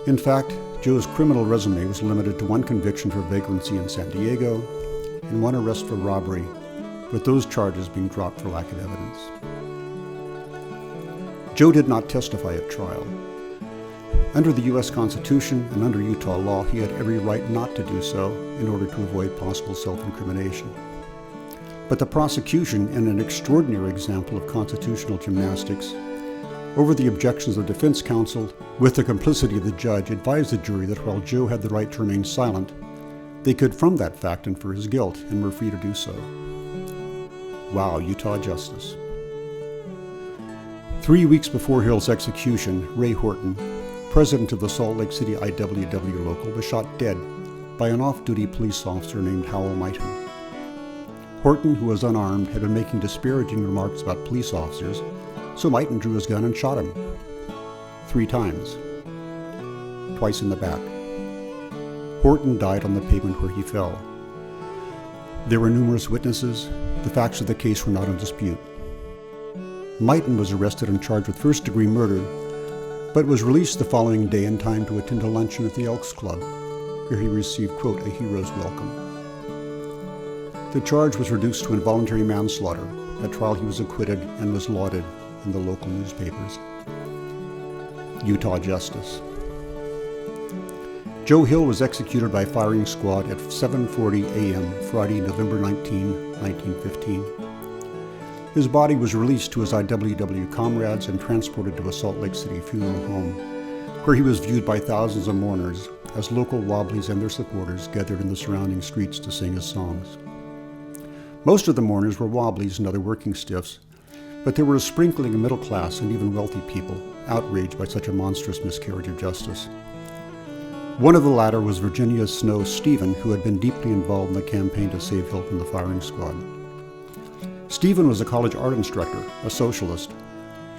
In fact, Joe's criminal resume was limited to one conviction for vagrancy in San Diego and one arrest for robbery, with those charges being dropped for lack of evidence. Joe did not testify at trial. Under the U.S. Constitution and under Utah law, he had every right not to do so in order to avoid possible self-incrimination. But the prosecution, in an extraordinary example of constitutional gymnastics, over the objections of defense counsel, with the complicity of the judge, advised the jury that while Joe had the right to remain silent, they could from that fact infer his guilt and were free to do so. Wow, Utah justice. 3 weeks before Hill's execution, Ray Horton, president of the Salt Lake City IWW local, was shot dead by an off-duty police officer named Howell Mighton. Horton, who was unarmed, had been making disparaging remarks about police officers, so Mighton drew his gun and shot him 3 times, twice in the back. Horton died on the pavement where he fell. There were numerous witnesses. The facts of the case were not in dispute. Mighton was arrested and charged with first-degree murder, but was released the following day in time to attend a luncheon at the Elks Club, where he received, quote, a hero's welcome. The charge was reduced to involuntary manslaughter. At trial he was acquitted and was lauded in the local newspapers. Utah justice. Joe Hill was executed by firing squad at 7:40 a.m. Friday, November 19, 1915. His body was released to his IWW comrades and transported to a Salt Lake City funeral home, where he was viewed by thousands of mourners as local Wobblies and their supporters gathered in the surrounding streets to sing his songs. Most of the mourners were Wobblies and other working stiffs, but there were a sprinkling of middle class and even wealthy people outraged by such a monstrous miscarriage of justice. One of the latter was Virginia Snow Stephen, who had been deeply involved in the campaign to save Hill from the firing squad. Stephen was a college art instructor, a socialist,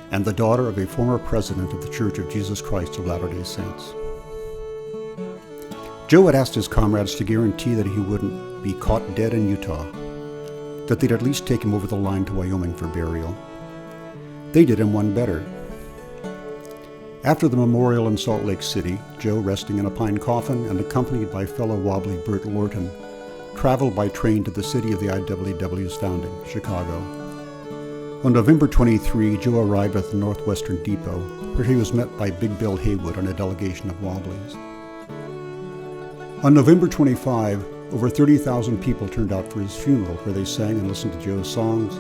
and the daughter of a former president of the Church of Jesus Christ of Latter-day Saints. Joe had asked his comrades to guarantee that he wouldn't be caught dead in Utah, that they'd at least take him over the line to Wyoming for burial. They did him one better. After the memorial in Salt Lake City, Joe, resting in a pine coffin and accompanied by fellow Wobbly Bert Lorton, traveled by train to the city of the IWW's founding, Chicago. On November 23, Joe arrived at the Northwestern Depot, where he was met by Big Bill Haywood and a delegation of Wobblies. On November 25, over 30,000 people turned out for his funeral, where they sang and listened to Joe's songs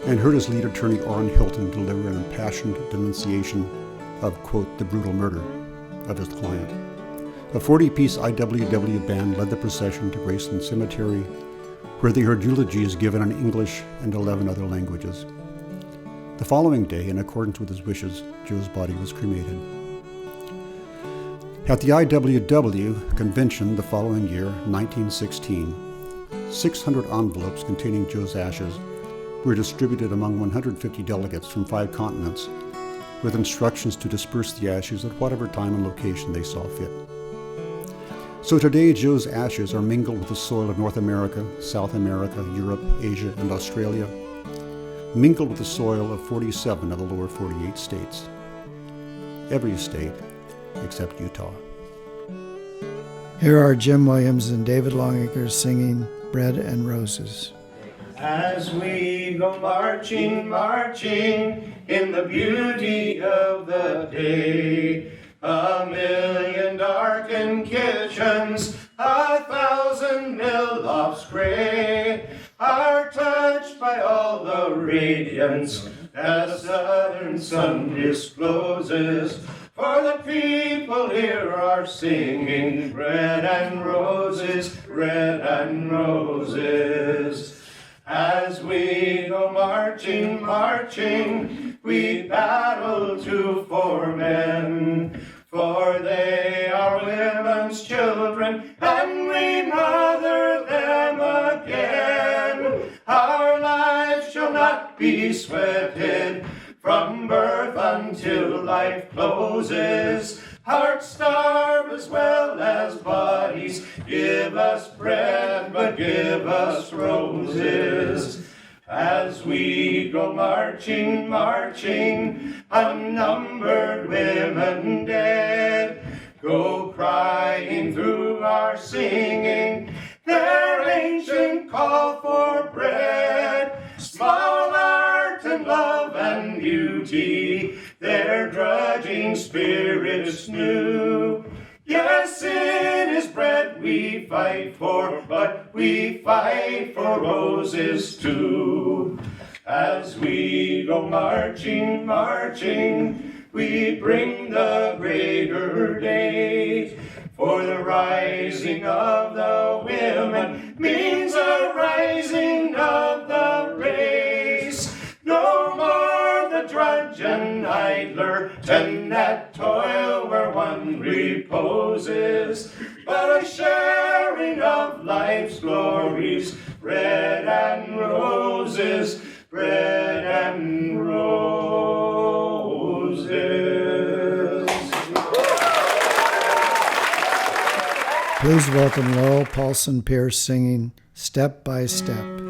and heard his lead attorney Orrin Hilton deliver an impassioned denunciation of, quote, the brutal murder of his client. A 40-piece IWW band led the procession to Graceland Cemetery, where they heard eulogies given in English and 11 other languages. The following day, in accordance with his wishes, Joe's body was cremated. At the IWW convention the following year, 1916, 600 envelopes containing Joe's ashes were distributed among 150 delegates from 5 continents, with instructions to disperse the ashes at whatever time and location they saw fit. So today, Joe's ashes are mingled with the soil of North America, South America, Europe, Asia, and Australia, mingled with the soil of 47 of the lower 48 states. Every state except Utah. Here are Jim Williams and David Longacre singing Bread and Roses. as we go marching, marching in the beauty of the day. 1,000,000 darkened kitchens, 1,000 mill-lofts gray, are touched by all the radiance that the southern sun discloses. For the people here are singing red and roses, red and roses. As we go marching, marching, we battle too for men. For they are women's children, and we mother them again. Our lives shall not be sweated from birth until life closes. Hearts starve as well as bodies. Give us bread, but give us roses. As we go marching, marching, unnumbered women dead go crying through our singing their ancient call for bread. Small art and love and beauty, their drudging spirits new. Yes, it is bread we fight for, but we fight for roses too. As we go marching, marching, we bring the greater day. For the rising of the women means a rising of the race. No more the drudge and idler tend at toil where one reposes, but a sharing of life's glories, bread and roses, bread and roses. Please welcome Laurel Paulson Pierce singing Step by Step.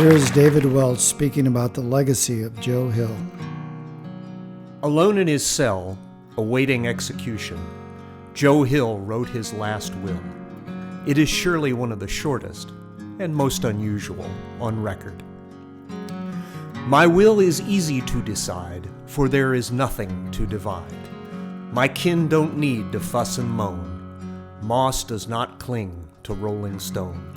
Here is David Welch speaking about the legacy of Joe Hill. Alone in his cell, awaiting execution, Joe Hill wrote his last will. It is surely one of the shortest and most unusual on record. My will is easy to decide, for there is nothing to divide. My kin don't need to fuss and moan. Moss does not cling to rolling stone.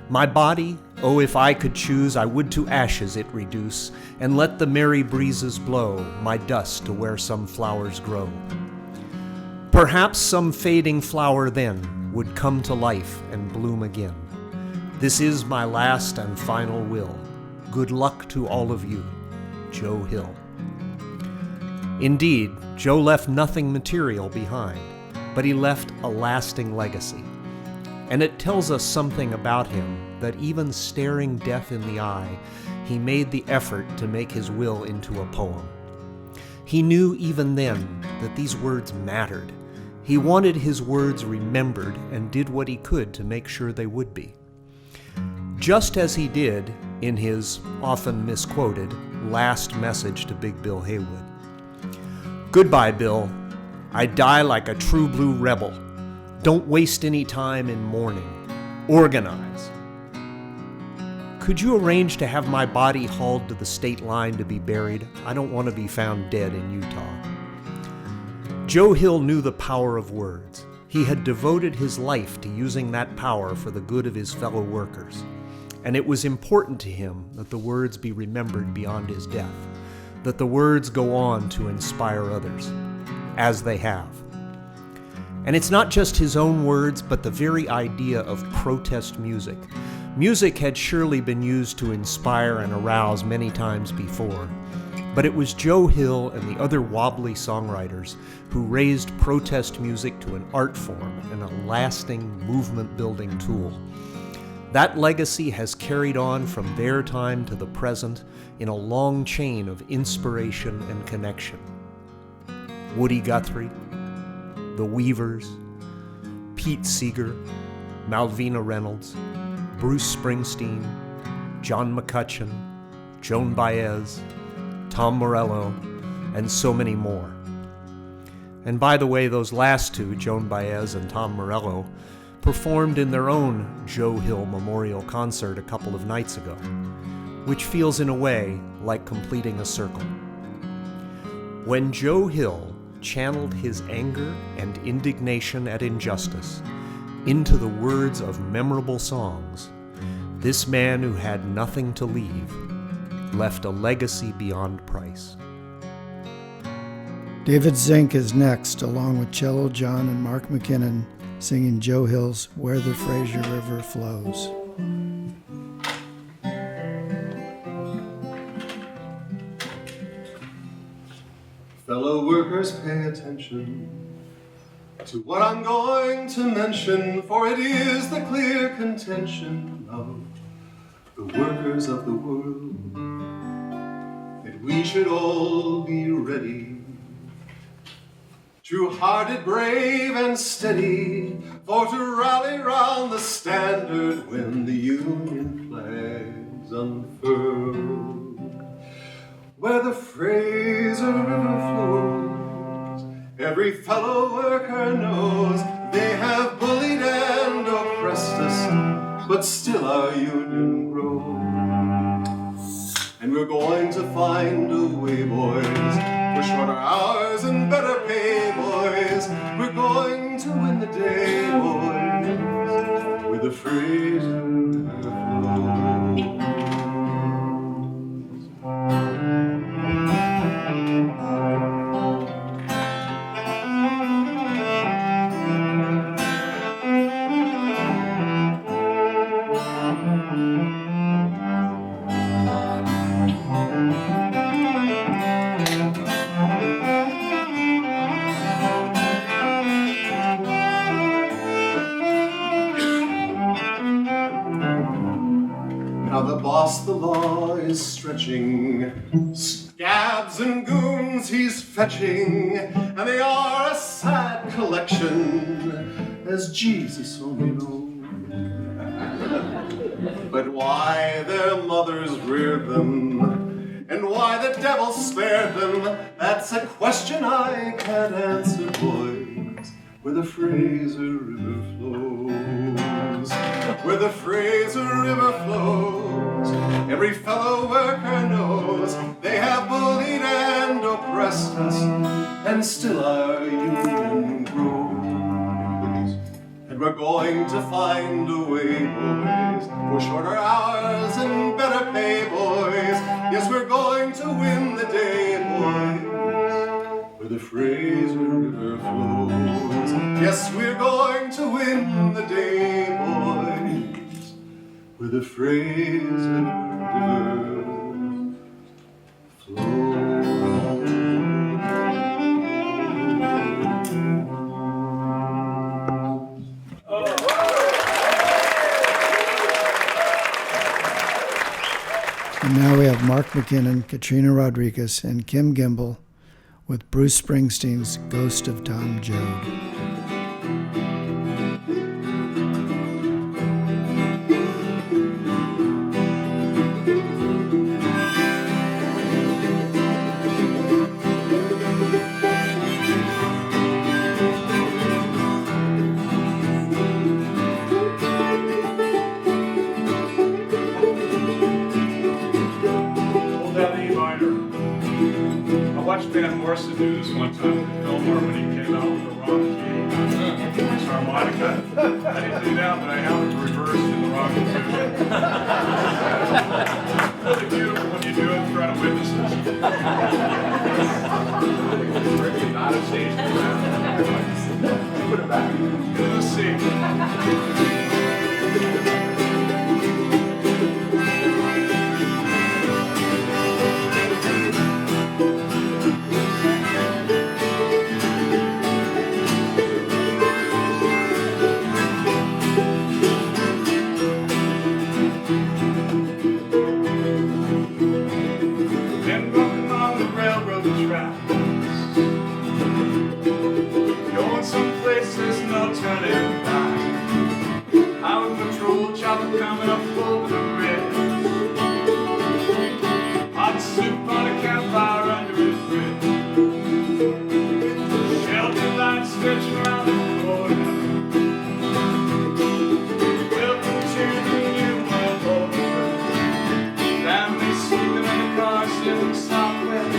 My body, oh, if I could choose, I would to ashes it reduce, and let the merry breezes blow my dust to where some flowers grow. Perhaps some fading flower then would come to life and bloom again. This is my last and final will. Good luck to all of you. Joe Hill. Indeed, Joe left nothing material behind, but he left a lasting legacy. And it tells us something about him that even staring death in the eye, he made the effort to make his will into a poem. He knew even then that these words mattered. He wanted his words remembered and did what he could to make sure they would be. Just as he did in his often misquoted last message to Big Bill Haywood. Goodbye, Bill. I die like a true blue rebel. Don't waste any time in mourning. Organize. Could you arrange to have my body hauled to the state line to be buried? I don't want to be found dead in Utah. Joe Hill knew the power of words. He had devoted his life to using that power for the good of his fellow workers. And it was important to him that the words be remembered beyond his death, that the words go on to inspire others, as they have. And it's not just his own words, but the very idea of protest music. Music had surely been used to inspire and arouse many times before, but it was Joe Hill and the other wobbly songwriters who raised protest music to an art form and a lasting movement-building tool. That legacy has carried on from their time to the present in a long chain of inspiration and connection. Woody Guthrie, the Weavers, Pete Seeger, Malvina Reynolds, Bruce Springsteen, John McCutcheon, Joan Baez, Tom Morello, and so many more. And by the way, those last two, Joan Baez and Tom Morello, performed in their own Joe Hill Memorial Concert a couple of nights ago, which feels in a way like completing a circle. When Joe Hill channeled his anger and indignation at injustice into the words of memorable songs, this man who had nothing to leave left a legacy beyond price. David Zink is next, along with Cello John and Mark McKinnon, singing Joe Hill's Where the Fraser River Flows. Fellow workers, pay attention to what I'm going to mention, for it is the clear contention of the workers of the world that we should all be ready, true-hearted, brave, and steady, for to rally round the standard when the Union flag's unfurled. Where the Fraser River flows, every fellow worker knows they have bullied and oppressed us, but still our union grows. And we're going to find a way, boys, for shorter hours and better pay, boys. We're going to win the day, boys, with the Fraser River flows. Now the boss, the law is stretching, scabs and goons he's fetching, and they are a sad collection, as Jesus only knows. But why their mothers reared them, and why the devil spared them, that's a question I can't answer, boys. Where the Fraser River flows, where the Fraser River flows, every fellow worker knows they have bullied and oppressed us, and still our union grows. And we're going to find a way, boys, for shorter hours and better pay, boys. Yes, we're going to win the day, boys, where the Fraser River flows. Yes, we're going to win the day, boys, where the Fraser River And now we have Mark McKinnon, Katrina Rodriguez, and Kim Gimbel with Bruce Springsteen's Ghost of Tom Joad. Van Morrison do this one time in Fillmore when he came out with the wrong key. His harmonica. I didn't do that, but I have it reversed in the wrong position. It's really beautiful when you do it in front of witnesses. It's really not a stage program. Put it back. Let's see. Going someplace there's no turning back. Highway patrol chopper coming up over the ridge. Hot soup on a campfire under his bridge. Shelter lights stretched around the corner. Welcome to the new world order. Family sleeping in the cars in the southwest.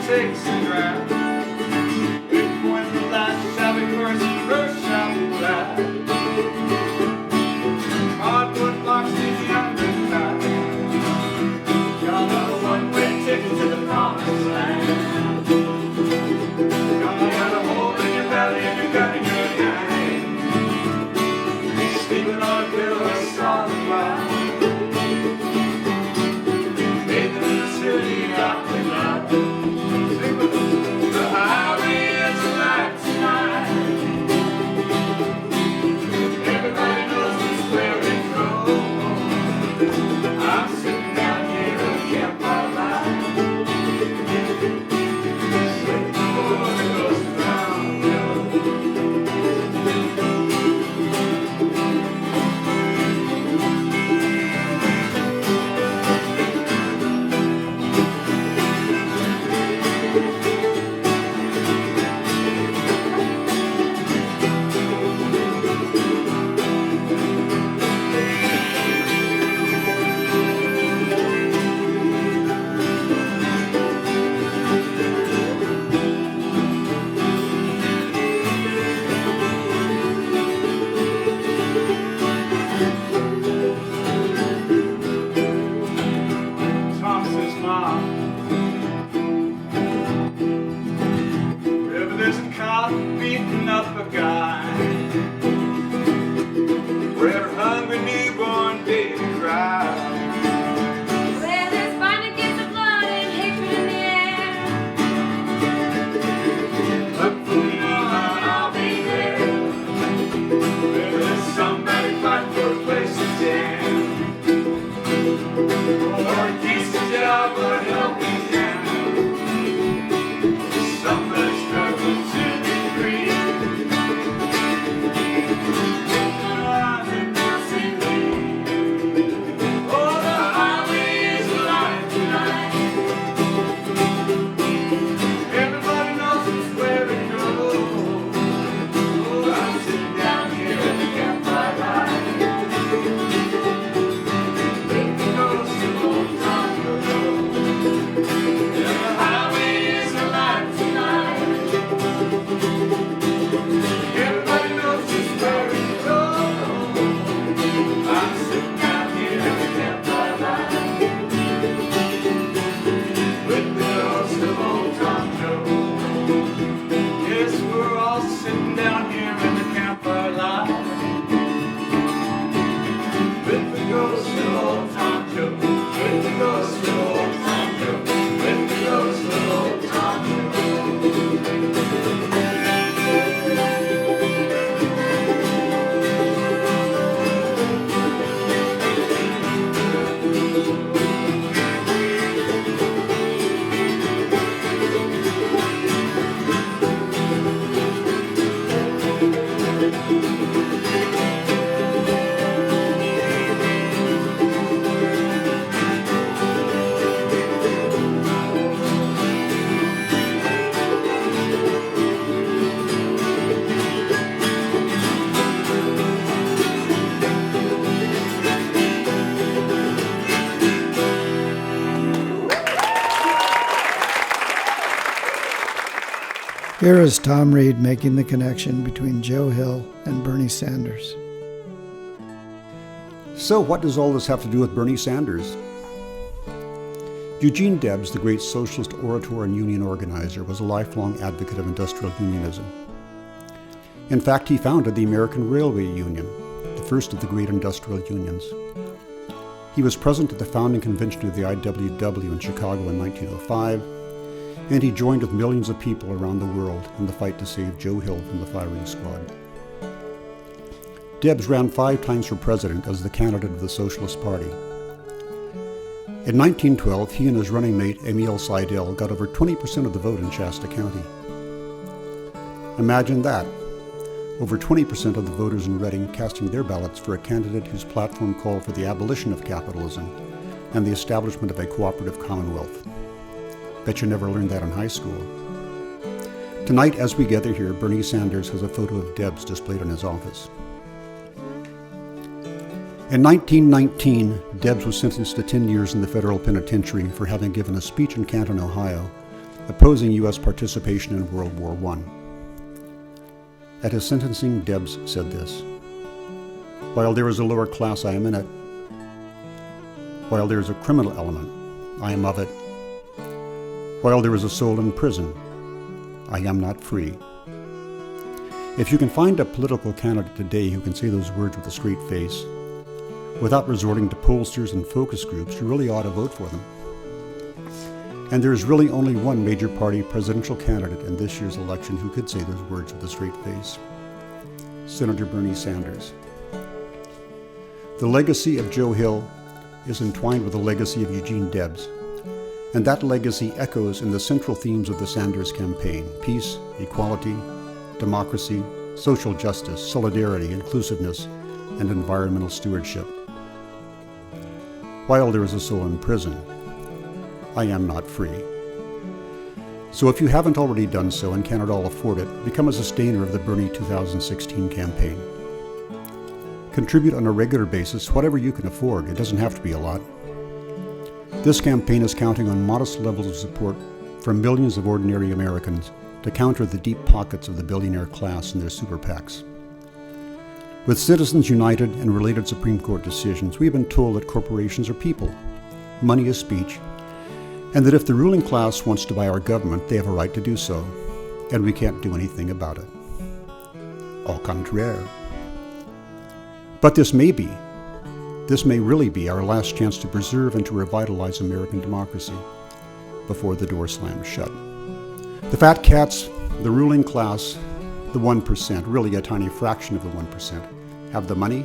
Takes a drive. Big point the last shabby person, first shabby glad. Hardwood blocks in the underground. Got a one-way ticket to the promised land. Got a hole in your belly and you got in your hand. Sleeping on a pillow of solid rock. Bathing in the city out the night. goes to old Tom Joe. Whitney goes to old Tom Joe. Whitney goes to old Tom Joe. Here is Tom Reed making the connection between Joe Hill and Bernie Sanders. So what does all this have to do with Bernie Sanders? Eugene Debs, the great socialist orator and union organizer, was a lifelong advocate of industrial unionism. In fact, he founded the American Railway Union, the first of the great industrial unions. He was present at the founding convention of the IWW in Chicago in 1905, and he joined with millions of people around the world in the fight to save Joe Hill from the firing squad. Debs ran 5 times for president as the candidate of the Socialist Party. In 1912, he and his running mate, Emile Seidel, got over 20% of the vote in Shasta County. Imagine that, over 20% of the voters in Reading casting their ballots for a candidate whose platform called for the abolition of capitalism and the establishment of a cooperative commonwealth. Bet you never learned that in high school. Tonight, as we gather here, Bernie Sanders has a photo of Debs displayed in his office. In 1919, Debs was sentenced to 10 years in the federal penitentiary for having given a speech in Canton, Ohio, opposing U.S. participation in World War I. At his sentencing, Debs said this: "While there is a lower class, I am in it. While there is a criminal element, I am of it. While there is a soul in prison, I am not free." If you can find a political candidate today who can say those words with a straight face, without resorting to pollsters and focus groups, you really ought to vote for them. And there is really only one major party presidential candidate in this year's election who could say those words with a straight face: Senator Bernie Sanders. The legacy of Joe Hill is entwined with the legacy of Eugene Debs, and that legacy echoes in the central themes of the Sanders campaign: peace, equality, democracy, social justice, solidarity, inclusiveness, and environmental stewardship. While there is a soul in prison, I am not free. So if you haven't already done so and can at all afford it, become a sustainer of the Bernie 2016 campaign. Contribute on a regular basis, whatever you can afford. It doesn't have to be a lot. This campaign is counting on modest levels of support from millions of ordinary Americans to counter the deep pockets of the billionaire class and their super PACs. With Citizens United and related Supreme Court decisions, we've been told that corporations are people, money is speech, and that if the ruling class wants to buy our government, they have a right to do so, and we can't do anything about it. Au contraire. But this may really be our last chance to preserve and to revitalize American democracy before the door slams shut. The fat cats, the ruling class, the 1%, really a tiny fraction of the 1%, have the money,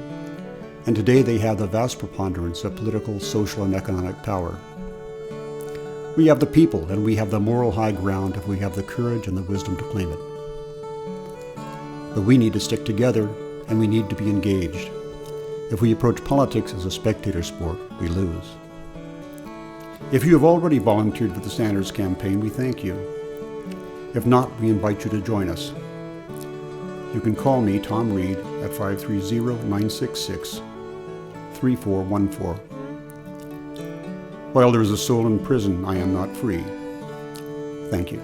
and today they have the vast preponderance of political, social, and economic power. We have the people, and we have the moral high ground if we have the courage and the wisdom to claim it. But we need to stick together, and we need to be engaged. If we approach politics as a spectator sport, we lose. If you have already volunteered for the Sanders campaign, we thank you. If not, we invite you to join us. You can call me, Tom Reed, at 530-966-3414. While there is a soul in prison, I am not free. Thank you.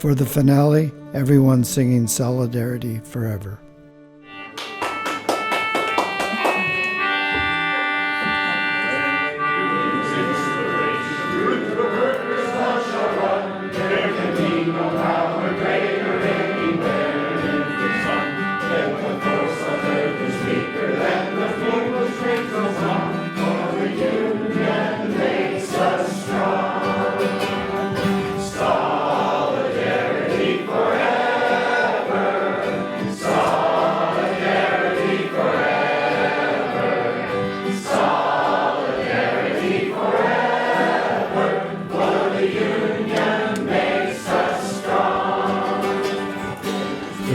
For the finale, everyone singing Solidarity Forever. Weaker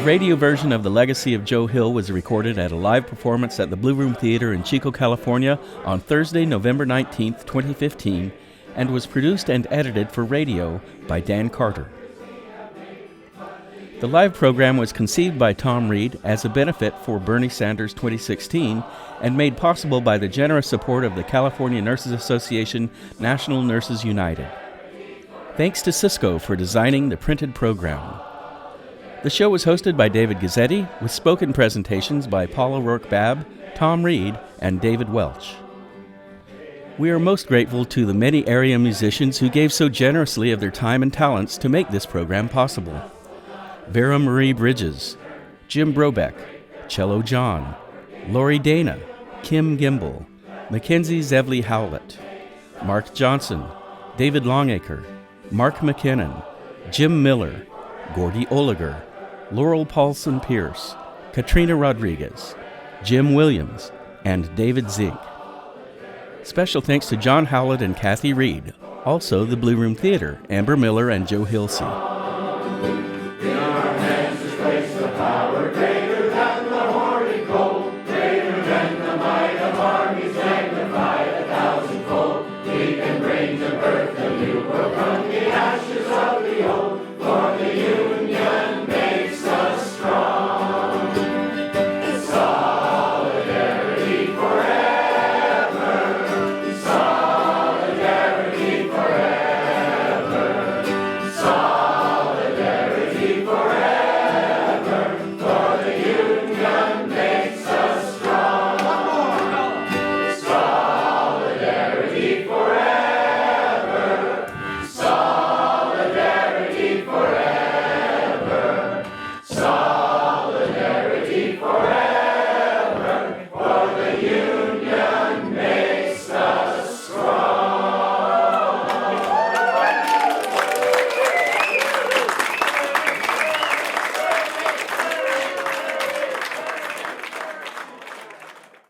radio version of The Legacy of Joe Hill was recorded at a live performance at the Blue Room Theater in Chico, California on Thursday, November 19, 2015, and was produced and edited for radio by Dan Carter. The live program was conceived by Tom Reed as a benefit for Bernie Sanders 2016 and made possible by the generous support of the California Nurses Association National Nurses United. Thanks to Cisco for designing the printed program. The show was hosted by David Gazzetti, with spoken presentations by Paul O'Rourke-Babb, Tom Reed, and David Welch. We are most grateful to the many area musicians who gave so generously of their time and talents to make this program possible. Vera Marie Bridges, Jim Brobeck, Cello John, Lori Dana, Kim Gimbel, Mackenzie Zevley Howlett, Mark Johnson, David Longacre, Mark McKinnon, Jim Miller, Gordy Oliger, Laurel Paulson Pierce, Katrina Rodriguez, Jim Williams, and David Zink. Special thanks to John Howlett and Kathy Reed, also the Blue Room Theater, Amber Miller and Joe Hilsey.